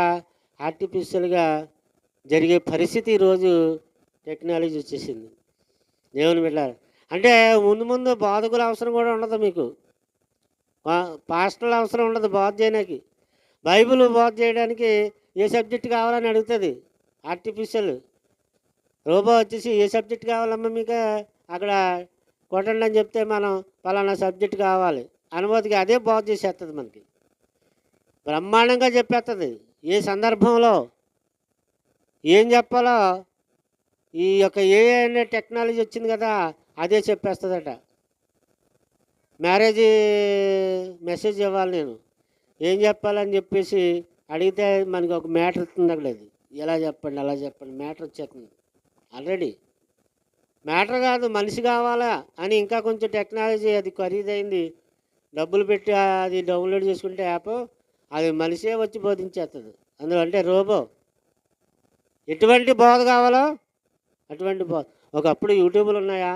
ఆర్టిఫిషియల్గా జరిగే పరిస్థితి ఈరోజు టెక్నాలజీ వచ్చేసింది. దేవుని బిడ్డలారా, అంటే ముందు ముందు బోధకుల అవసరం కూడా ఉండదు మీకు, పాస్టర్ల అవసరం ఉండదు బోధ చేయడానికి. బైబిల్ బోధ చేయడానికి ఏ సబ్జెక్ట్ కావాలని అడుగుతుంది ఆర్టిఫిషియల్. రోబో వచ్చేసి ఏ సబ్జెక్ట్ కావాలమ్మా మీకు, అక్కడ కొట్టండి అని చెప్తే మనం పలానా సబ్జెక్ట్ కావాలి అనుమతికి అదే బోధ చేసేస్తుంది, మనకి బ్రహ్మాండంగా చెప్పేస్తుంది. ఏ సందర్భంలో ఏం చెప్పాలో ఈ యొక్క ఏఐ అనే టెక్నాలజీ వచ్చింది కదా, అదే చెప్పేస్తుందట. మ్యారేజ్ మెసేజ్ ఇవ్వాలి, నేను ఏం చెప్పాలని చెప్పేసి అడిగితే మనకి ఒక మ్యాటర్ ఇస్తుంది అక్కడ. అది ఎలా చెప్పండి అలా చెప్పండి మ్యాటర్ వచ్చేస్తుంది ఆల్రెడీ. మ్యాటర్ కాదు, మనిషి కావాలా అని ఇంకా కొంచెం టెక్నాలజీ, అది ఖరీదైంది, డబ్బులు పెట్టి అది డౌన్లోడ్ చేసుకుంటే యాప్, అది మనిషే వచ్చి బోధించేస్తుంది అందులో. అంటే రోబో. ఎటువంటి బోధ కావాలో అటువంటి బోధ. ఒకప్పుడు యూట్యూబ్లు ఉన్నాయా,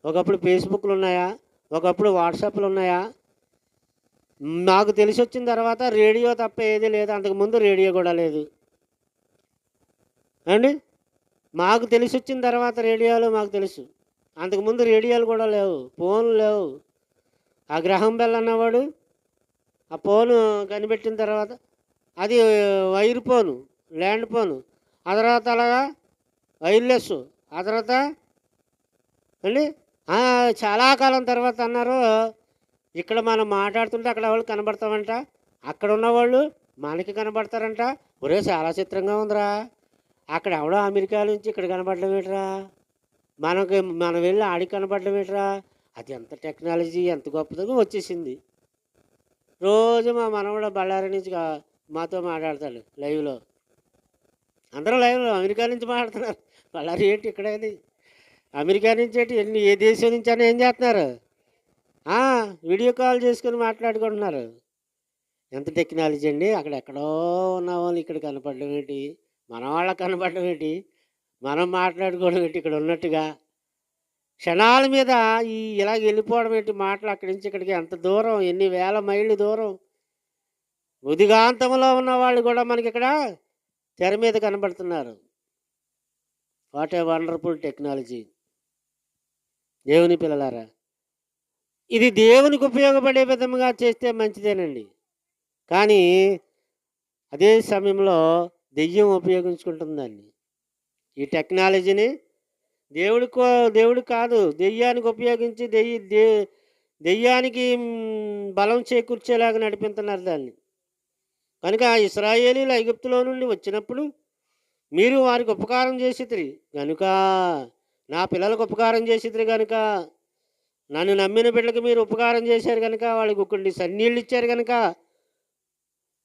ఒకప్పుడు ఫేస్బుక్లు ఉన్నాయా, ఒకప్పుడు వాట్సాప్లు ఉన్నాయా? నాకు తెలిసి వచ్చిన తర్వాత రేడియో తప్ప ఏదీ లేదు. అంతకుముందు రేడియో కూడా లేదు అండి. మాకు తెలిసి వచ్చిన తర్వాత రేడియోలు మాకు తెలుసు, అంతకుముందు రేడియోలు కూడా లేవు, ఫోన్లు లేవు. ఆ గ్రహం బెల్ అన్నవాడు ఆ ఫోను కనిపెట్టిన తర్వాత అది వైర్ ఫోను, ల్యాండ్ ఫోను, ఆ తర్వాత అలాగా వైర్లెస్, ఆ తర్వాత అండి చాలా కాలం తర్వాత అన్నారు ఇక్కడ మనం మాట్లాడుతుంటే అక్కడ వాళ్ళు కనబడతామంట, అక్కడ ఉన్నవాళ్ళు మనకి కనబడతారంట. ఒరే చాలా చిత్రంగా ఉందిరా, అక్కడ ఎవడో అమెరికా నుంచి ఇక్కడ కనబడడం ఏంట్రా, మనం వెళ్ళి ఆడికి కనబడడం ఏంట్రా. అది ఎంత టెక్నాలజీ, ఎంత గొప్పదో వచ్చేసింది. రోజు మా మనవడు బళ్ళారి నుంచి మాతో మాట్లాడతాడు లైవ్లో. అందరూ లైవ్లో అమెరికా నుంచి మాట్లాడుతున్నారు. బళ్ళారి ఏంటి ఇక్కడేది, అమెరికా నుంచి ఏంటి, ఏ దేశం నుంచి అని ఏం చేస్తున్నారు, వీడియో కాల్ చేసుకుని మాట్లాడుకుంటున్నారు. ఎంత టెక్నాలజీ అండి. అక్కడ ఎక్కడో ఉన్న వాళ్ళు ఇక్కడ కనపడడం ఏంటి, మన వాళ్ళకి కనపడడం ఏంటి, మనం మాట్లాడుకోవడం ఏంటి ఇక్కడ ఉన్నట్టుగా. క్షణాల మీద ఇలాగ వెళ్ళిపోవడం ఏంటి మాటలు, అక్కడి నుంచి ఇక్కడికి ఎంత దూరం, ఎన్ని వేల మైళ్ళు దూరం. ఉదిగాంతంలో ఉన్న వాళ్ళు కూడా మనకి ఇక్కడ తెర మీద కనబడుతున్నారు. What a wonderful technology. దేవుని పిల్లలారా, ఇది దేవునికి ఉపయోగపడే విధంగా చేస్తే మంచిదేనండి. కానీ అదే సమయంలో దెయ్యం ఉపయోగించుకుంటుందండి ఈ టెక్నాలజీని. దేవుడు కాదు, దెయ్యానికి ఉపయోగించి దెయ్యానికి బలం చేకూర్చేలాగా నడిపిస్తున్నారు దాన్ని. కనుక ఇశ్రాయేలీలు ఐగుప్తులో నుండి వచ్చినప్పుడు మీరు వారికి ఉపకారం చేసిద్రి కనుక, నా పిల్లలకు ఉపకారం చేసిద్రి కనుక, నన్ను నమ్మిన బిడ్డలకు మీరు ఉపకారం చేశారు కనుక, వాళ్ళకి కొన్ని సన్నీళ్ళు ఇచ్చారు కనుక,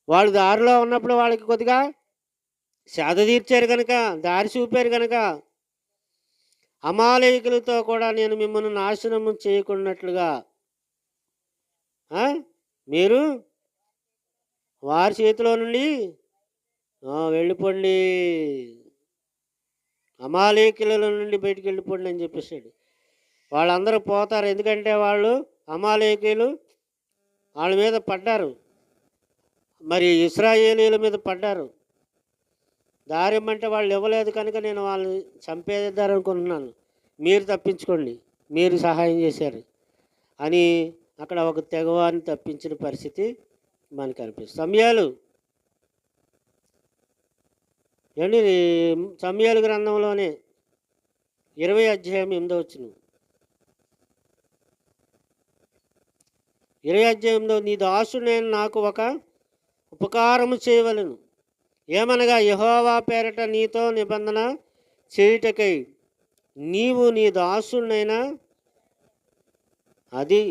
వాళ్ళు దారిలో ఉన్నప్పుడు వాళ్ళకి కొద్దిగా సేద తీర్చారు కనుక, దారి చూపారు కనుక, అమాలేకులతో కూడా నేను మిమ్మల్ని నాశనము చేయకున్నట్లుగా మీరు వారి చేతిలో నుండి వెళ్ళిపోండి, అమాలేకుల నుండి బయటికి వెళ్ళిపోండి అని చెప్పేసాడు. వాళ్ళందరూ పోతారు, ఎందుకంటే వాళ్ళు అమాలేకులు వాళ్ళ మీద పడ్డారు, మరి ఇశ్రాయేలీల మీద పడ్డారు. దారి ఇమ్మంటే వాళ్ళు ఇవ్వలేదు కనుక నేను వాళ్ళని చంపేద్దారనుకుంటున్నాను, మీరు తప్పించుకోండి, మీరు సహాయం చేశారు అని అక్కడ ఒక తెగవాన్ని తప్పించిన పరిస్థితి మనకు అనిపిస్తుంది. సమూయేలు గ్రంథంలోనే 20 అధ్యాయం 8వ వచనం, 20 అధ్యాయంలో నీ దాసుడు నేను నాకు ఒక ఉపకారము చేయవలను, ఏమనగా యెహోవా పేరట నీతో నిబంధన చేయుటకై నీవు నీ దాసునైనా అది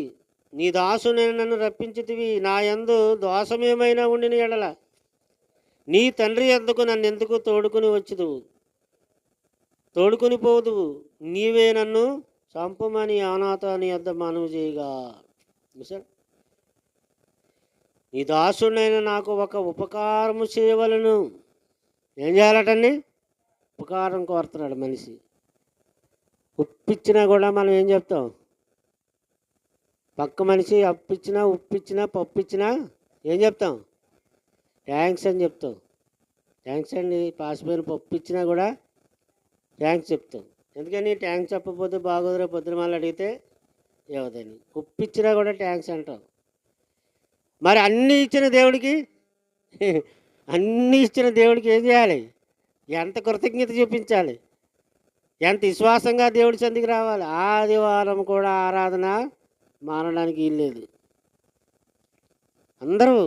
నీ దాసునైన నన్ను రప్పించితివి. నా యందు దోషమేమైనా ఉండిన ఎడల నీ తండ్రి యొద్దకు నన్ను ఎందుకు తోడుకొని పోదువు. నీవే నన్ను చంపమని యోనాతాను యొద్ద మనవి చేయగా. చూసారా? నీ దాసుడైన నాకు ఒక ఉపకారము చేయవలను. ఏం చేయాలటండి? ఉపకారం కోరుతున్నాడు మనిషి. ఉప్పిచ్చినా కూడా మనం ఏం చెప్తాం? పక్క మనిషి అప్పిచ్చినా, ఉప్పిచ్చినా, పప్పిచ్చినా ఏం చెప్తాం? థ్యాంక్స్ అని చెప్తాం. థ్యాంక్స్ అండి. పాసిపోయిన పప్పు ఇచ్చినా కూడా థ్యాంక్స్ చెప్తాం. ఎందుకని? థ్యాంక్స్ చెప్పకపోతే బాగోదురా పొద్దున మళ్ళీ అడిగితే ఏవదని. ఉప్పిచ్చినా కూడా థ్యాంక్స్ అంటాం. మరి అన్నీ ఇచ్చిన దేవుడికి ఏం చేయాలి? ఎంత కృతజ్ఞత చూపించాలి? ఎంత విశ్వాసంగా దేవుడి చెందికి రావాలి? ఆదివారం కూడా ఆరాధన మానడానికి వీల్లేదు. అందరూ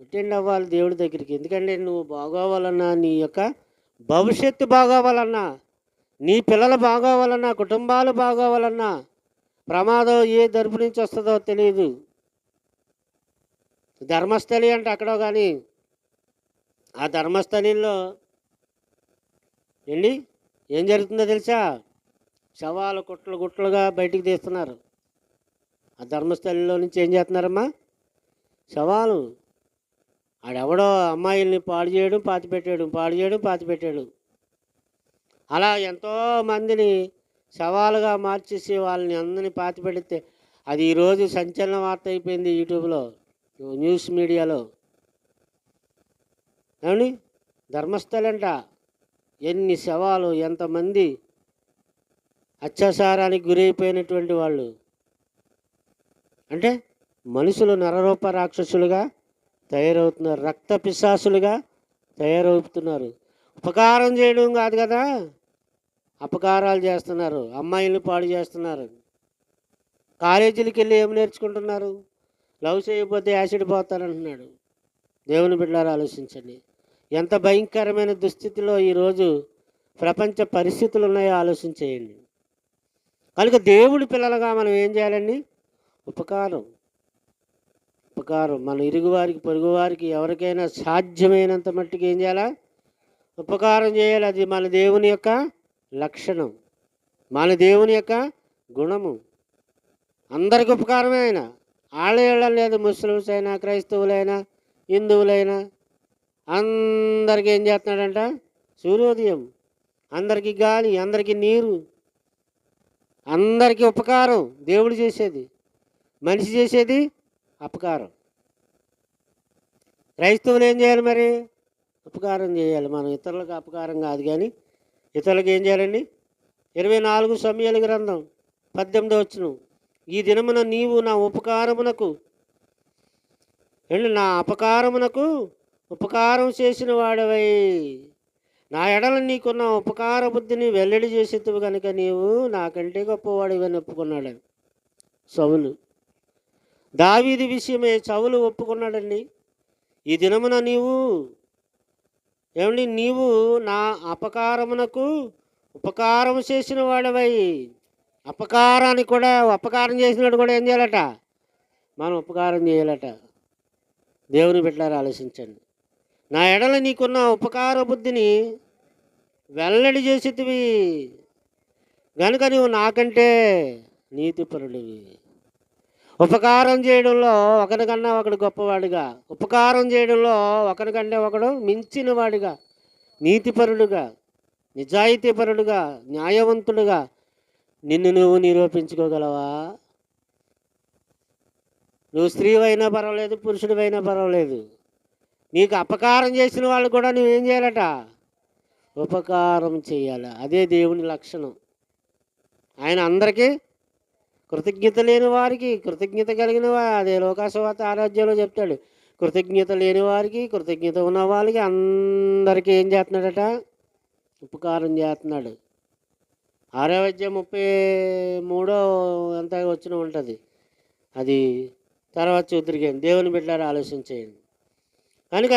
అటెండ్ అవ్వాలి దేవుడి దగ్గరికి. ఎందుకంటే నువ్వు బాగోవాలన్నా, నీ యొక్క భవిష్యత్తు బాగోవాలన్నా, నీ పిల్లలు బాగోవాలన్నా, కుటుంబాలు బాగోవాలన్నా, ప్రమాదం ఏ దరుపు నుంచి వస్తుందో తెలియదు. ధర్మస్థలి అంటే అక్కడో కానీ ఆ ధర్మస్థలిలో ఏంటి ఏం జరుగుతుందో తెలుసా? శవాలు గుట్లుగా బయటికి తీస్తున్నారు. ఆ ధర్మస్థలిలో నుంచి ఏం చేస్తున్నారమ్మా? శవాలు. ఆడెవడో అమ్మాయిల్ని పాడు చేయడం, పాతిపెట్టాడు. అలా ఎంతోమందిని శవాలుగా మార్చేసి వాళ్ళని అందరినీ పాతిపెడితే అది ఈరోజు సంచలన వార్త అయిపోయింది యూట్యూబ్లో, న్యూస్ మీడియాలో. ఏమండి? ధర్మస్థలంట ఎన్ని శవాలు, ఎంతమంది అత్యాచారానికి గురైపోయినటువంటి వాళ్ళు. అంటే మనుషులు నరరూప రాక్షసులుగా తయారవుతున్నారు, రక్త పిశాసులుగా తయారవుతున్నారు. ఉపకారం చేయడం కాదు కదా, అపకారాలు చేస్తున్నారు. అమ్మాయిల్ని పాడు చేస్తున్నారు. కాలేజీలకు వెళ్ళి ఏం నేర్చుకుంటున్నారు? లవ్ చేయకపోతే యాసిడ్ పోతానంటున్నాడు. దేవుని బిడ్డలారా ఆలోచించండి. ఎంత భయంకరమైన దుస్థితిలో ఈరోజు ప్రపంచ పరిస్థితులు ఉన్నాయో ఆలోచించేయండి. కనుక దేవుడి పిల్లలుగా మనం ఏం చేయాలండి? ఉపకారం మన ఇరుగువారికి, పొరుగువారికి, ఎవరికైనా సాధ్యమైనంత మట్టుకు ఏం చేయాలా? ఉపకారం చేయాలి. అది మన దేవుని యొక్క లక్షణం, మన దేవుని యొక్క గుణము. అందరికి ఉపకారమే ఆయన. ఆళ్ళ లేదు, ముస్లిమ్స్ అయినా, క్రైస్తవులైనా, హిందువులైనా అందరికీ ఏం చేస్తున్నాడంట? సూర్యోదయం, అందరికీ గాలి, అందరికీ నీరు, అందరికీ ఉపకారం. దేవుడు చేసేది, మనిషి చేసేది అపకారం. క్రైస్తవులు ఏం చేయాలి మరి? ఉపకారం చేయాలి. మనం ఇతరులకు అపకారం కాదు కానీ ఇతరులకు ఏం చేయాలండి? 24 సమూయేలు గ్రంథం 18వ వచనం, ఈ దినమున నీవు నా ఉపకారమునకు నా అపకారమునకు ఉపకారం చేసిన వాడవై నా ఎడల నీకున్న ఉపకార బుద్ధిని వెల్లడి చేసేట్టువు కనుక నీవు నాకంటే గొప్పవాడివని ఒప్పుకున్నాడు సౌలు. దావీదు విషయమే సౌలు ఒప్పుకున్నాడండి. ఈ దినమున నీవు నా అపకారమునకు ఉపకారం చేసిన వాడవై. అపకారానికి కూడా, అపకారం చేసినాడు కూడా ఏం చేయాలట? మనం ఉపకారం చేయాలట. దేవుని బిడ్డలారా ఆలోచించండి. నా ఎడల నీకున్న ఉపకార బుద్ధిని వెల్లడి చేసేటివి గనుక నీవు నాకంటే నీతిపరుడివి. ఉపకారం చేయడంలో ఒకరికన్నా ఒకడు గొప్పవాడిగా, ఉపకారం చేయడంలో ఒకరికంటే ఒకడు మించిన వాడిగా, నీతిపరుడుగా, నిజాయితీపరుడుగా, న్యాయవంతుడుగా నిన్ను నువ్వు నిరూపించుకోగలవా? నువ్వు స్త్రీవైనా పర్వాలేదు, పురుషుడివైనా పర్వాలేదు, నీకు అపకారం చేసిన వాళ్ళు కూడా నువ్వేం చేయాలట? ఉపకారం చేయాలి. అదే దేవుని లక్షణం. ఆయన అందరికీ కృతజ్ఞత లేని వారికి కృతజ్ఞత కలిగిన అదే లోకాసువార్త 6వ అధ్యాయంలో చెప్తాడు. కృతజ్ఞత లేని వారికి, కృతజ్ఞత ఉన్న వాళ్ళకి అందరికీ ఏం చేస్తున్నాడట? ఉపకారం చేస్తున్నాడు. 6వ అధ్యాయం 33 ఎంత వచ్చిన ఉంటుంది, అది తర్వాత చూద్దరికేం. దేవుని బిడ్డలారా ఆలోచించేయండి. కనుక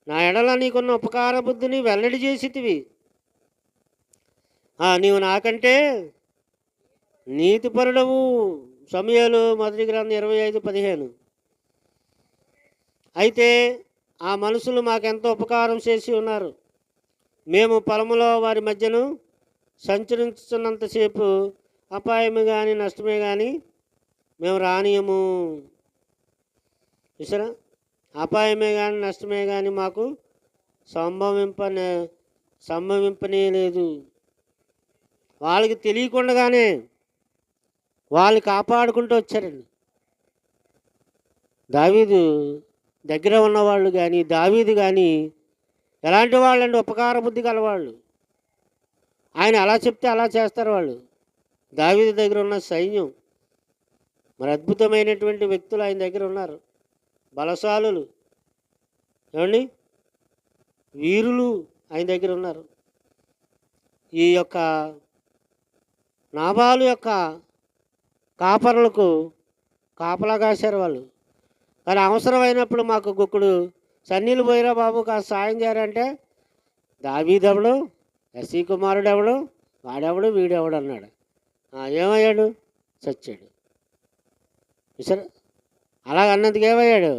నా ఎడల నీకున్న ఉపకార బుద్ధిని వెల్లడి చేసితివి. నీవు నాకంటే నీతిపరుడవు. సమూయేలు మొదటి గ్రంథం 25:15. అయితే ఆ మనుషులు మాకెంతో ఉపకారం చేసి ఉన్నారు. మేము పొలములో వారి మధ్యను సంచరించుతున్నంతసేపు అపాయమే కానీ నష్టమే కానీ మేము రానియము. చూసారా, అపాయమే కానీ నష్టమే కానీ మాకు సంభవింపనే లేదు. వాళ్ళకి తెలియకుండానే వాళ్ళు కాపాడుకుంటూ వచ్చారండి. దావీదు దగ్గర ఉన్నవాళ్ళు కానీ, దావీదు కానీ ఎలాంటి వాళ్ళండి? ఉపకార బుద్ధి గలవాళ్ళు. ఆయన అలా చెప్తే అలా చేస్తారు వాళ్ళు. దావీదు దగ్గర ఉన్న సైన్యం, మరి అద్భుతమైనటువంటి వ్యక్తులు ఆయన దగ్గర ఉన్నారు. బలశాలులు, ఏమండి, వీరులు ఆయన దగ్గర ఉన్నారు. ఈ యొక్క నాబాలు యొక్క కాపరులకు కాపలా కాశారు వాళ్ళు. కానీ అవసరమైనప్పుడు మాకు గుక్కుడు సన్నీళ్ళు పోయిరా బాబు కాస్త సాయం చేయాలంటే దావీదెవడు, ఎస్సీ కుమారుడు ఎవడు, వాడెవడు, వీడెవడు అన్నాడు. ఏమయ్యాడు? చచ్చాడు. సరే, అలాగన్నందుకు ఏమయ్యాడు?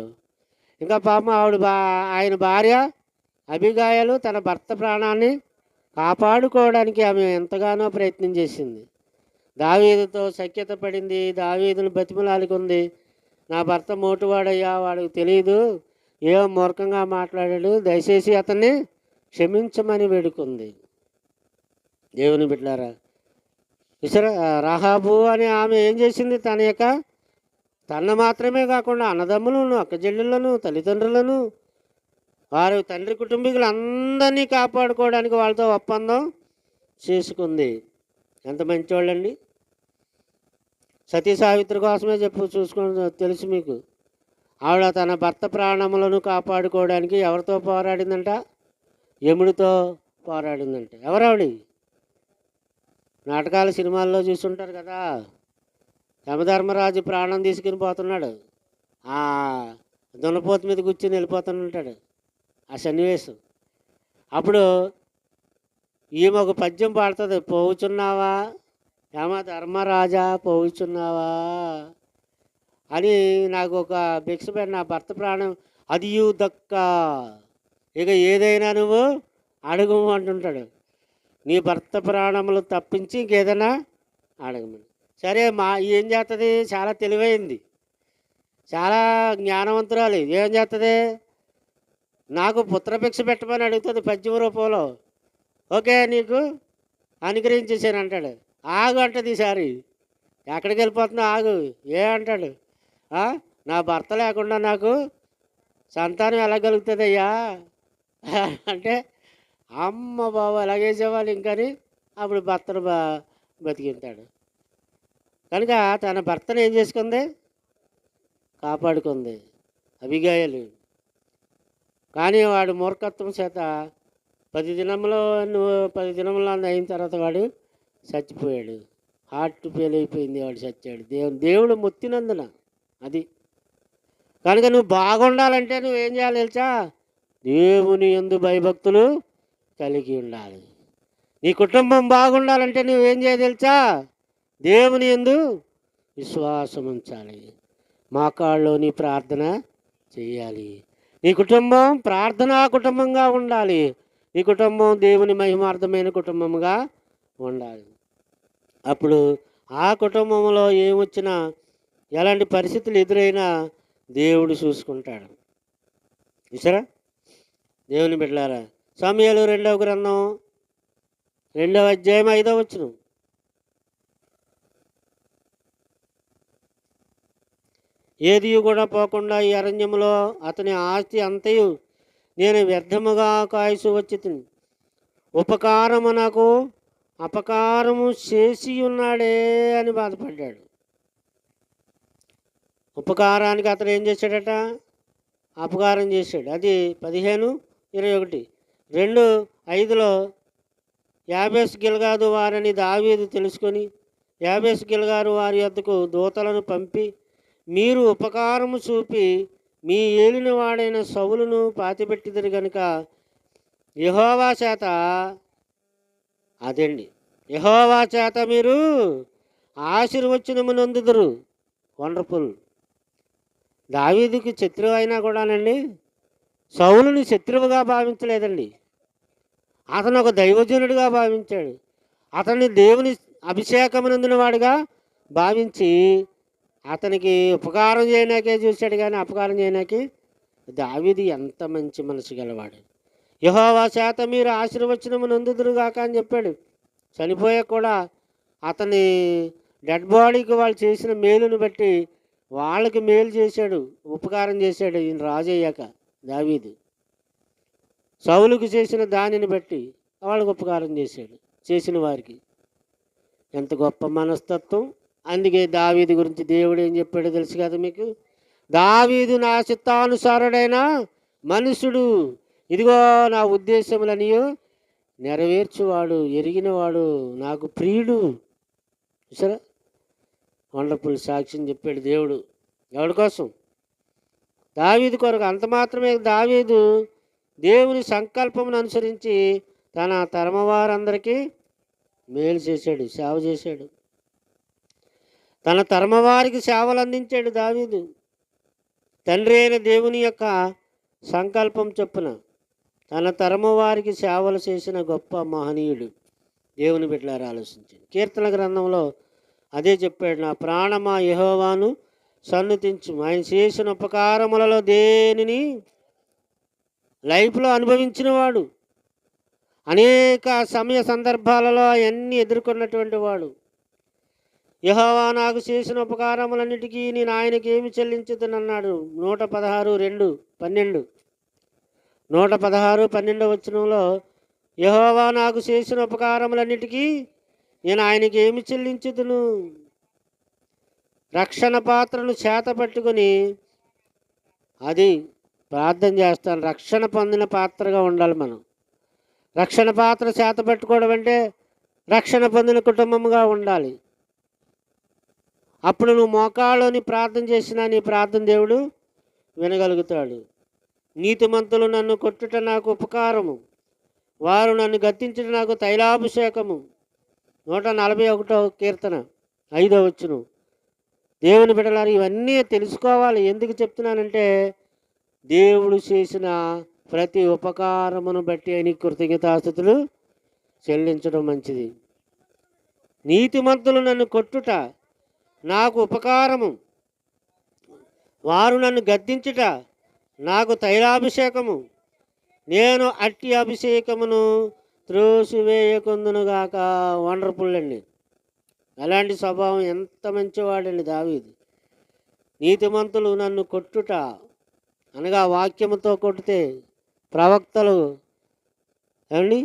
ఇంకా పాపం ఆయన భార్య అబిగాయలు తన భర్త ప్రాణాన్ని కాపాడుకోవడానికి ఆమె ఎంతగానో ప్రయత్నం చేసింది. దావీదుతో సఖ్యత పడింది, దావీదును బతిమలాడుకుంది. నా భర్త మోటువాడయ్యా, వాడికి తెలియదు, ఏమో మూర్ఖంగా మాట్లాడాడు, దయచేసి అతన్ని క్షమించమని వేడుకుంది. దేవుని బిడ్డలారా, చూసారా, రాహాబు అని ఆమె ఏం చేసింది? తన మాత్రమే కాకుండా అన్నదమ్ములను, అక్కచెల్లెళ్ళను, తల్లిదండ్రులను, వారి తండ్రి కుటుంబీకులందరినీ కాపాడుకోవడానికి వాళ్ళతో ఒప్పందం చేసుకుంది. ఎంత మంచివాళ్ళండి. సతీ సావిత్రి కోసమే చూసుకుని తెలుసు మీకు. ఆవిడ తన భర్త ప్రాణములను కాపాడుకోవడానికి ఎవరితో పోరాడిందంట? యముడితో పోరాడిందంట. ఎవరావిడ? నాటకాల సినిమాల్లో చూస్తుంటారు కదా, యమధర్మరాజు ప్రాణం తీసుకుని పోతున్నాడు, ఆ దున్నపోతు మీద కూర్చొని వెళ్ళిపోతుంటాడు ఆ సన్నివేశం. అప్పుడు ఈమె ఒక పద్యం పాడుతుంది, పోవుచున్నావా యమధర్మరాజా పోవుచున్నావా అని. నాకు ఒక భిక్ష పెట్టి నా భర్త ప్రాణం అది దక్క, ఇక ఏదైనా నువ్వు అడుగు అంటుంటాడు. నీ భర్త ప్రాణములు తప్పించి ఇంకేదైనా అడగమని. సరే, ఏం చేస్తుంది? చాలా తెలివైంది, చాలా జ్ఞానవంతురాలు. ఏం చేస్తుంది? నాకు పుత్రభిక్ష పెట్టమని అడుగుతుంది పద్యం రూపంలో. ఓకే, నీకు అనుగ్రహించేసాను అంటాడు. ఆగు అంటది ఈసారి. ఎక్కడికి వెళ్ళిపోతున్నా ఆగు. అంటాడు, నా భర్త లేకుండా నాకు సంతానం ఎలా కలుగుతుందయ్యా అంటే, అమ్మ బాబు ఎలాగేసేవాళ్ళు ఇంకని అప్పుడు భర్తను బతికింతాడు. కనుక తన భర్తను ఏం చేసుకుంది? కాపాడుకుంది అబిగాయలు. కానీ వాడు మూర్ఖత్వం చేత 10 దినములు అయిన తర్వాత వాడు చచ్చిపోయాడు. హార్ట్ ఫెయిల్ అయిపోయింది, వాడు చచ్చాడు. దేవుడు మొత్తినందున అది. కనుక నువ్వు బాగుండాలంటే నువ్వేం చేయాలి తెలుసా? దేవుని యందు భయభక్తులు కలిగి ఉండాలి. నీ కుటుంబం బాగుండాలంటే నువ్వేం చేయాలి తెలుసా? దేవుని యందు విశ్వాసం ఉంచాలి, మోకాళ్ళలోని ప్రార్థన చేయాలి. నీ కుటుంబం ప్రార్థనా కుటుంబంగా ఉండాలి. నీ కుటుంబం దేవుని మహిమార్థమైన కుటుంబంగా ఉండాలి. అప్పుడు ఆ కుటుంబంలో ఏమొచ్చినా, ఎలాంటి పరిస్థితులు ఎదురైనా దేవుడు చూసుకుంటాడు. చూసారా దేవుని బిడ్డలారా, సమూయేలు 2వ గ్రంథం 2వ అధ్యాయం 5వ వచనం. ఏది కూడా పోకుండా ఈ అరణ్యములో అతని ఆస్తి అంతయు నేను వ్యర్థముగా కాయసు వచ్చి తిని, ఉపకారము నాకు అపకారము చేసి ఉన్నాడే అని బాధపడ్డాడు. ఉపకారానికి అతను ఏం చేశాడట? అపకారం చేశాడు. అది 15:21. 2:5లో యాబేషు గిల్గాదు వారని దావీదు తెలుసుకొని యాబేషు గిల్గాదు వారి యొద్దకు దూతలను పంపి, మీరు ఉపకారము చూపి మీ ఏలినవాడైన సౌలును పాతిపెట్టిదిరు గనుక యెహోవా చేత అదండి యెహోవా చేత మీరు ఆశీర్వచనము నొందుదురు. వండర్ఫుల్. దావీదుకి శత్రువు అయినా కూడానండి సౌలుని శత్రువుగా భావించలేదండి. అతను ఒక దైవజనుడిగా భావించాడు. అతన్ని దేవుని అభిషేకమునందున వాడిగా భావించి అతనికి ఉపకారం చేయడానికే చూశాడు, కానీ అపకారం చేయడానికి. దావీదు ఎంత మంచి మనసు గలవాడు. యెహోవా చేత మీరు ఆశీర్వచనము నొందుదురుగాక అని చెప్పాడు. చనిపోయాక కూడా అతని డెడ్ బాడీకి వాళ్ళు చేసిన మేలుని బట్టి వాళ్ళకి మేలు చేశాడు, ఉపకారం చేశాడు. ఈయన రాజు అయ్యాక దావీదు సౌలుకు చేసిన దానిని బట్టి వాళ్ళకి ఉపకారం చేశాడు, చేసిన వారికి. ఎంత గొప్ప మనస్తత్వం. అందుకే దావీదు గురించి దేవుడు ఏం చెప్పాడో తెలుసు కదా మీకు. దావీదు నా చిత్తానుసారుడైన మనుషుడు, ఇదిగో నా ఉద్దేశములనియు నెరవేర్చువాడు, ఎరిగినవాడు, నాకు ప్రియుడు. చూసారా, వండర్ఫుల్ సాక్ష్యం చెప్పాడు దేవుడు. ఎవరి కోసం? దావీదు కొరకు. అంత మాత్రమే, దావీదు దేవుని సంకల్పమును అనుసరించి తన తరమవారందరికీ మేలు చేశాడు, సేవ చేశాడు. తన తరమవారికి సేవలు అందించాడు దావీదు. తండ్రి అయిన దేవుని యొక్క సంకల్పం చొప్పున తన తరము వారికి సేవలు చేసిన గొప్ప మహనీయుడు. దేవుని బిడ్డలారా ఆలోచించండి. కీర్తన గ్రంథంలో అదే చెప్పాడు. నా ప్రాణమా యెహోవాను సన్నుతించు. ఆయన చేసిన ఉపకారములలో దేనిని లైఫ్లో అనుభవించిన వాడు, అనేక సమయ సందర్భాలలో అవన్నీ ఎదుర్కొన్నటువంటి వాడు. యెహోవా నాకు చేసిన ఉపకారములన్నిటికీ నేను ఆయనకి ఏమి చెల్లించుతానన్నాడు. 116:2-12. 116:12 వచనంలో యెహోవా నాకు చేసిన ఉపకారములన్నిటికీ నేను ఆయనకి ఏమి చెల్లించుదును. రక్షణ పాత్రను చేత పట్టుకొని అది ప్రార్థన చేస్తాను. రక్షణ పొందిన పాత్రగా ఉండాలి మనం. రక్షణ పాత్ర చేత పట్టుకోవడం అంటే రక్షణ పొందిన కుటుంబంగా ఉండాలి. అప్పుడు నువ్వు మోకాళ్ళని ప్రార్థన చేసినా నీ ప్రార్థన దేవుడు వినగలుగుతాడు. నీతిమంతులు నన్ను కొట్టుట నాకు ఉపకారము, వారు నన్ను గద్దించుట నాకు తైలాభిషేకము. 141వ కీర్తన 5వ వచనం. దేవుని బిడ్డలారా, ఇవన్నీ తెలుసుకోవాలి. ఎందుకు చెప్తున్నానంటే దేవుడు చేసిన ప్రతి ఉపకారమును బట్టి ఆయన కృతజ్ఞతాస్తుతులు చెల్లించడం మంచిది. నీతిమంతులు నన్ను కొట్టుట నాకు ఉపకారము, వారు నన్ను గద్దించుట నాకు తైలాభిషేకము, నేను అట్టి అభిషేకమును త్రోసివేయకుందునుగాక. వండర్ఫుల్ అండి. అలాంటి స్వభావం, ఎంత మంచివాడండి దావీదు. నీతిమంతులు నన్ను కొట్టుట అనగా వాక్యముతో కొడితే, ప్రవక్తలు ఏమండి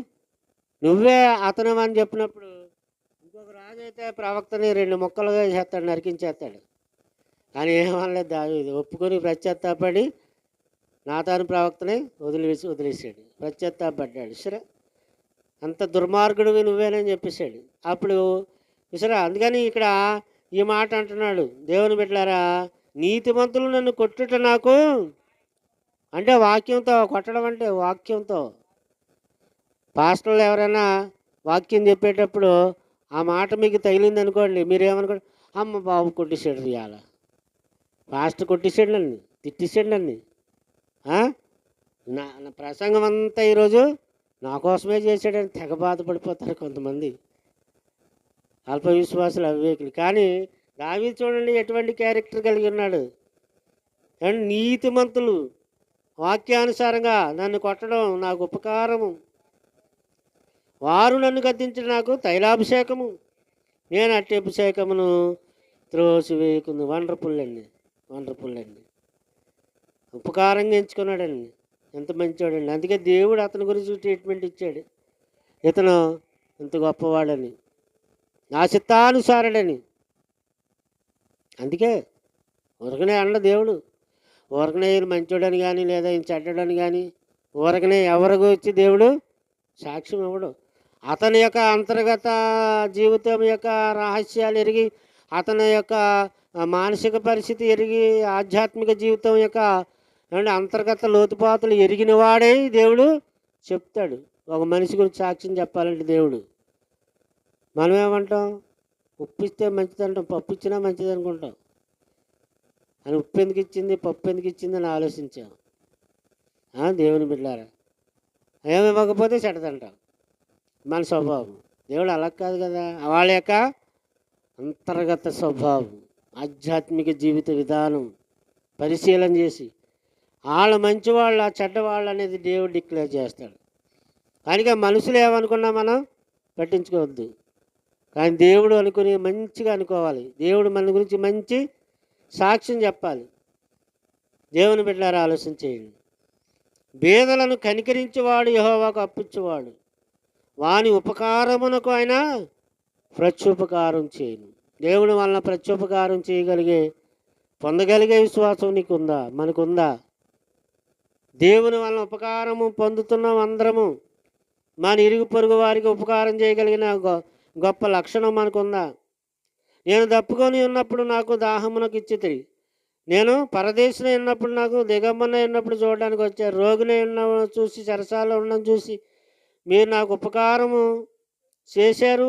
నువ్వే అతను అని చెప్పినప్పుడు ఇంకొక రాజు అయితే ప్రవక్తని 2 ముక్కలుగా చేస్తాడు, నరికించేస్తాడు. కానీ ఏమనలేదు దావీదు. ఒప్పుకొని పశ్చాత్తాపడి నాతాను ప్రవక్తని వదిలేసాడు. పశ్చాత్తాపడ్డాడు. సరే, అంత దుర్మార్గుడివి నువ్వేనని చెప్పేశాడు. అప్పుడు విసరా. అందుకని ఇక్కడ ఈ మాట అంటున్నాడు. దేవుని బిడ్డలారా, నీతిమంతులు నన్ను కొట్టుట నాకు, అంటే వాక్యంతో కొట్టడం, అంటే వాక్యంతో. పాస్టర్లు ఎవరైనా వాక్యం చెప్పేటప్పుడు ఆ మాట మీకు తగిలింది అనుకోండి, మీరేమనుకోండి, అమ్మ బాబు కొట్టేసాడు, ఇవాళ పాస్టర్ కొట్టేసాడు నన్ను, తిట్టేసాడు నన్ను, నా ప్రసంగం అంతా ఈరోజు నా కోసమే చేశాడని తెగ బాధపడిపోతారు కొంతమంది అల్ప విశ్వాసులు, అవివేకులు. కానీ దావీదు చూడండి ఎటువంటి క్యారెక్టర్ కలిగి ఉన్నాడు. అండ్ నీతిమంతులు వాక్యానుసారంగా నన్ను కొట్టడం నాకు ఉపకారము, వారు నన్ను గద్దించడం నాకు తైలాభిషేకము, నేను అట్టి అభిషేకమును త్రోసివేయకుంది. వండర్ఫుల్ అండి, వండర్ఫుల్ అండి. ఉపకారంగా ఎంచుకున్నాడండి. ఎంత మంచివాడండి. అందుకే దేవుడు అతని గురించి ట్రీట్మెంట్ ఇచ్చాడు. ఇతను ఎంత గొప్పవాడని, నా చిత్తానుసారుడని. అందుకే ఊరకనే అన్న దేవుడు, ఊరకనే ఈయన మంచోడని కానీ లేదా ఈయన చెడ్డడని కానీ ఊరకనే ఎవరికి వచ్చి దేవుడు సాక్ష్యం ఇవ్వడు. అతని యొక్క అంతర్గత జీవితం యొక్క రహస్యాలు ఎరిగి, అతని యొక్క మానసిక పరిస్థితి ఎరిగి, ఆధ్యాత్మిక జీవితం యొక్క అంటే అంతర్గత లోతుపాతులు ఎరిగిన వాడే దేవుడు చెప్తాడు. ఒక మనిషి గురించి సాక్ష్యం చెప్పాలంటే దేవుడు, మనం ఏమంటాం? ఉప్పు ఇస్తే మంచిది అంటాం, పప్పు ఇచ్చినా మంచిది అనుకుంటాం. అని ఉప్పు ఎందుకు ఇచ్చింది, పప్పు ఎందుకు ఇచ్చింది అని ఆలోచించాం. దేవుని బిడ్డారా, ఏమి ఇవ్వకపోతే చెడ్డదంటాం, మన స్వభావం. దేవుడు అలా కాదు కదా. వాళ్ళ యొక్క అంతర్గత స్వభావం, ఆధ్యాత్మిక జీవిత విధానం పరిశీలన చేసి వాళ్ళ మంచివాళ్ళ చెడ్డవాళ్ళు అనేది దేవుడు డిక్లేర్ చేస్తాడు. కనుక మనుషులు ఏమనుకున్నా మనం పట్టించుకోవద్దు, కానీ దేవుడు అనుకుని మంచిగా అనుకోవాలి. దేవుడు మన గురించి మంచి సాక్ష్యం చెప్పాలి. దేవుని బిడ్డలారా ఆలోచన చేయండి. బేదలను కనికరించేవాడు యెహోవాకు అప్పిచ్చేవాడు, వాని ఉపకారమునకు ఆయన ప్రత్యుపకారం చేయను. దేవుని వలన ప్రత్యుపకారం చేయగలిగే పొందగలిగే విశ్వాసం నీకుందా, మనకుందా? దేవుని వలన ఉపకారము పొందుతున్నాం అందరము. మన ఇరుగు పొరుగు వారికి ఉపకారం చేయగలిగిన గొప్ప లక్షణం మనకుందా? నేను దప్పుకొని ఉన్నప్పుడు నాకు దాహమునకు ఇచ్చితిరి, నేను పరదేశిని ఉన్నప్పుడు నాకు దిగంబన ఉన్నప్పుడు చూడడానికి వచ్చారు, రోగిని ఉన్న చూసి చెరసాలలో ఉండడం చూసి మీరు నాకు ఉపకారము చేశారు.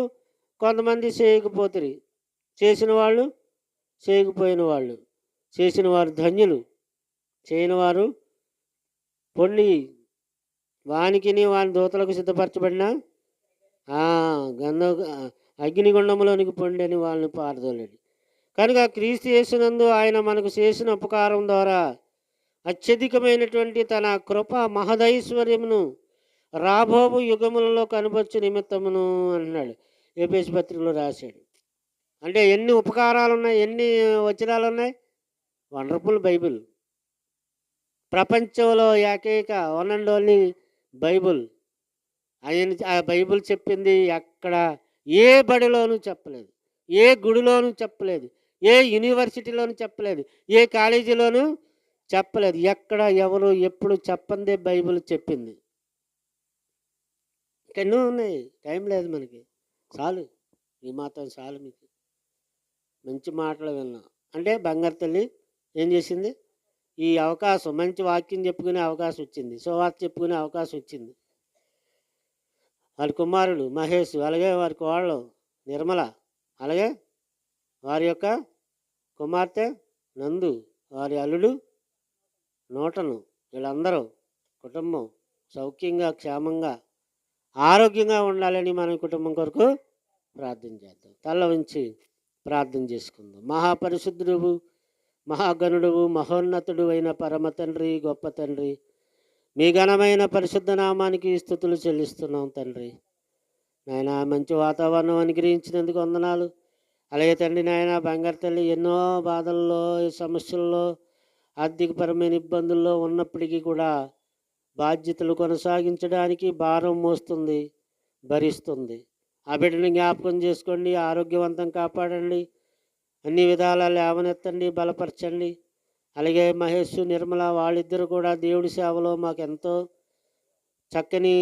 కొంతమంది చేయకపోతురి, చేసిన వాళ్ళు చేయకపోయిన వాళ్ళు, చేసిన వారు ధన్యులు, చేయని వారు పొండి. వానికిని వాని దూతలకు సిద్ధపరచబడిన గంధ అగ్నిగుండంలోనికి పొండి అని వాళ్ళని పారదోలేడు. కనుక క్రీస్తు యేసునందు ఆయన మనకు చేసిన ఉపకారం ద్వారా అత్యధికమైనటువంటి తన కృప మహదైశ్వర్యమును రాబోవు యుగములలో కనపరచు నిమిత్తమును అన్నాడు. ఎఫెసీ పత్రికలో రాశాడు. అంటే ఎన్ని ఉపకారాలు ఉన్నాయి, ఎన్ని వచనాలు ఉన్నాయి. వండర్ఫుల్ బైబిల్, ప్రపంచంలో ఏకైక వన్ అండ్ ఓన్లీ బైబుల్. ఆయన ఆ బైబిల్ చెప్పింది ఎక్కడ ఏ బడిలోనూ చెప్పలేదు, ఏ గుడిలోనూ చెప్పలేదు, ఏ యూనివర్సిటీలోనూ చెప్పలేదు, ఏ కాలేజీలోనూ చెప్పలేదు. ఎక్కడ ఎవరు ఎప్పుడు చెప్పందే బైబిల్ చెప్పింది. ఎన్నో ఉన్నాయి, టైం లేదు మనకి. చాలు, ఈ మాత్రం చాలు. మీకు మంచి మాటలు విన్నాం అంటే బంగారు తల్లి ఏం చేసింది? ఈ అవకాశం, మంచి వాక్యం చెప్పుకునే అవకాశం వచ్చింది, సువార్త చెప్పుకునే అవకాశం వచ్చింది. వారి కుమారుడు మహేష్, అలాగే వారి కోడలు నిర్మల, అలాగే వారి యొక్క కుమార్తె నందు, వారి అల్లుడు నూటను, వీళ్ళందరూ కుటుంబం సౌఖ్యంగా క్షేమంగా ఆరోగ్యంగా ఉండాలని మన కుటుంబం కొరకు ప్రార్థన చేద్దాం. తల్ల ఉంచి ప్రార్థన చేసుకుందాం. మహాపరిశుద్ధుడు, మహాగణుడు, మహోన్నతుడు అయిన పరమ తండ్రి, గొప్ప తండ్రి, మీ ఘనమైన పరిశుద్ధ నామానికి స్తుతులు చెల్లిస్తున్నాం తండ్రి. నాయన మంచి వాతావరణం అనుగ్రహించినందుకు వందనాలు. అలాగే తండ్రి నాయన బంగారు తల్లి ఎన్నో బాధల్లో, సమస్యల్లో, ఆర్థికపరమైన ఇబ్బందుల్లో ఉన్నప్పటికీ కూడా బాధ్యతలు కొనసాగించడానికి భారం మోస్తుంది, భరిస్తుంది. ఆ బిడ్డని జ్ఞాపకం చేసుకోండి, ఆరోగ్యవంతం కాపాడండి, అన్ని విధాలా లేవనెత్తండి, బలపరచండి. అలాగే మహేష్, నిర్మల వాళ్ళిద్దరూ కూడా దేవుడి సేవలో మాకు ఎంతో చక్కని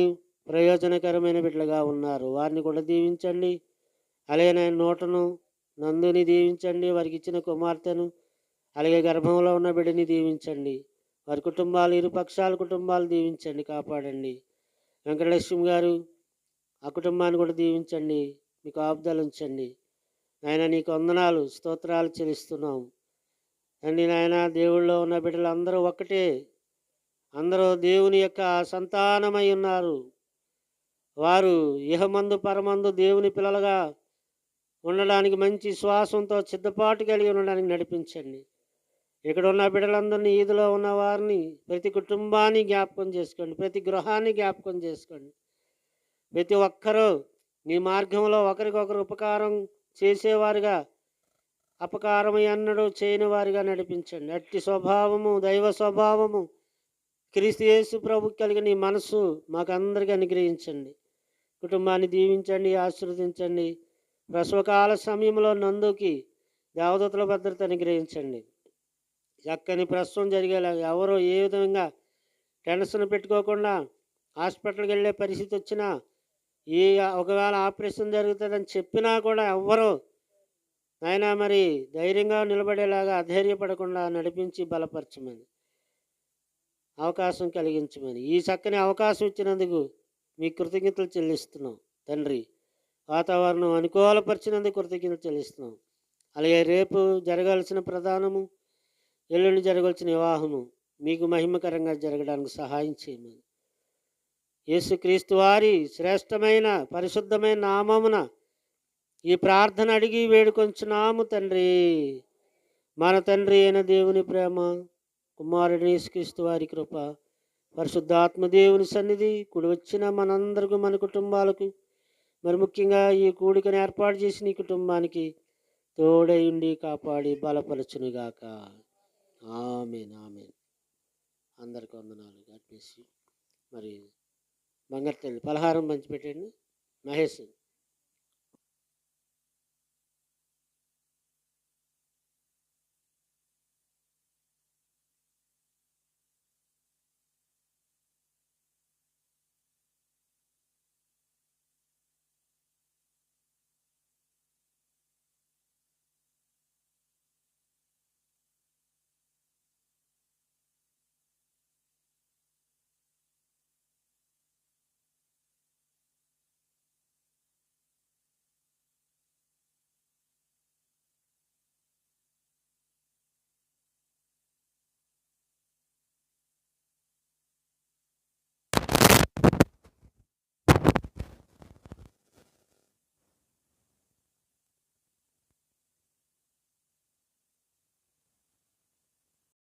ప్రయోజనకరమైన బిడ్డలుగా ఉన్నారు. వారిని కూడా దీవించండి. అలాగే నేను నూటను, నందుని దీవించండి, వారికి ఇచ్చిన కుమార్తెను, అలాగే గర్భంలో ఉన్న బిడ్డని దీవించండి. వారి కుటుంబాలు, ఇరుపక్షాల కుటుంబాలు దీవించండి, కాపాడండి. వెంకటలక్ష్మి గారు, ఆ కుటుంబాన్ని కూడా దీవించండి, మీకు ఆపుదలు ఉంచండి. నాయన నీకు వందనాలు, స్తోత్రాలు చెల్లిస్తున్నాం అండి. నాయన దేవుళ్ళో ఉన్న బిడ్డలు అందరూ ఒక్కటే, అందరూ దేవుని యొక్క సంతానమై ఉన్నారు. వారు ఇహమందు పరమందు దేవుని పిల్లలుగా ఉండడానికి మంచి శ్వాసంతో సిద్ధపాటు కలిగి ఉండడానికి నడిపించండి. ఇక్కడ ఉన్న బిడ్డలందరినీ, ఈదులో ఉన్న వారిని, ప్రతి కుటుంబాన్ని జ్ఞాపకం చేసుకోండి, ప్రతి గృహాన్ని జ్ఞాపకం చేసుకోండి. ప్రతి ఒక్కరూ నీ మార్గంలో ఒకరికొకరు ఉపకారం చేసేవారుగా, అపకారం ఎన్నడూ చేయని వారిగా నడిపించండి. అట్టి స్వభావము, దైవ స్వభావము క్రీస్తు యేసు ప్రభుకి కలిగిన నీ మనసు మాకందరికీ అనుగ్రహించండి. కుటుంబాన్ని దీవించండి, ఆశీర్వదించండి. ప్రసవకాల సమయంలో నందుకి దేవదూతల భద్రత అనుగ్రహించండి. చక్కని ప్రసవం జరిగేలా, ఎవరో ఏ విధంగా టెన్షన్ పెట్టుకోకుండా హాస్పిటల్కి వెళ్ళే పరిస్థితి వచ్చినా, ఒకవేళ ఆపరేషన్ జరుగుతుందని చెప్పినా కూడా ఎవ్వరూ ఆయన మరి ధైర్యంగా నిలబడేలాగా అధైర్యపడకుండా నడిపించి బలపరచమని అవకాశం కలిగించమని, ఈ చక్కని అవకాశం ఇచ్చినందుకు మీ కృతజ్ఞతలు చెల్లిస్తున్నాం తండ్రి. వాతావరణం అనుకూలపరిచినందుకు కృతజ్ఞతలు చెల్లిస్తున్నాం. అలాగే రేపు జరగాల్సిన ప్రధానము, ఎల్లుండి జరగాల్సిన వివాహము మీకు మహిమకరంగా జరగడానికి సహాయం చేయమని, యేసుక్రీస్తు వారి శ్రేష్టమైన పరిశుద్ధమైన నామమున ఈ ప్రార్థన అడిగి వేడుకొంచున్నాము తండ్రి. మన తండ్రి అయిన దేవుని ప్రేమ, కుమారుడు యేసుక్రీస్తు వారి కృప, పరిశుద్ధాత్మ దేవుని సన్నిధి కూడి వచ్చిన మనందరికీ, మన కుటుంబాలకు, మరి ముఖ్యంగా ఈ కూడికను ఏర్పాటు చేసిన ఈ కుటుంబానికి తోడై ఉండి కాపాడి బలపరచునుగాక. ఆమేన్, ఆమేన్. అందరికీ వందనాలు. God bless you. మరి బంగారు తల్లి పలహారం పంచిపెట్టండి. మహేష్.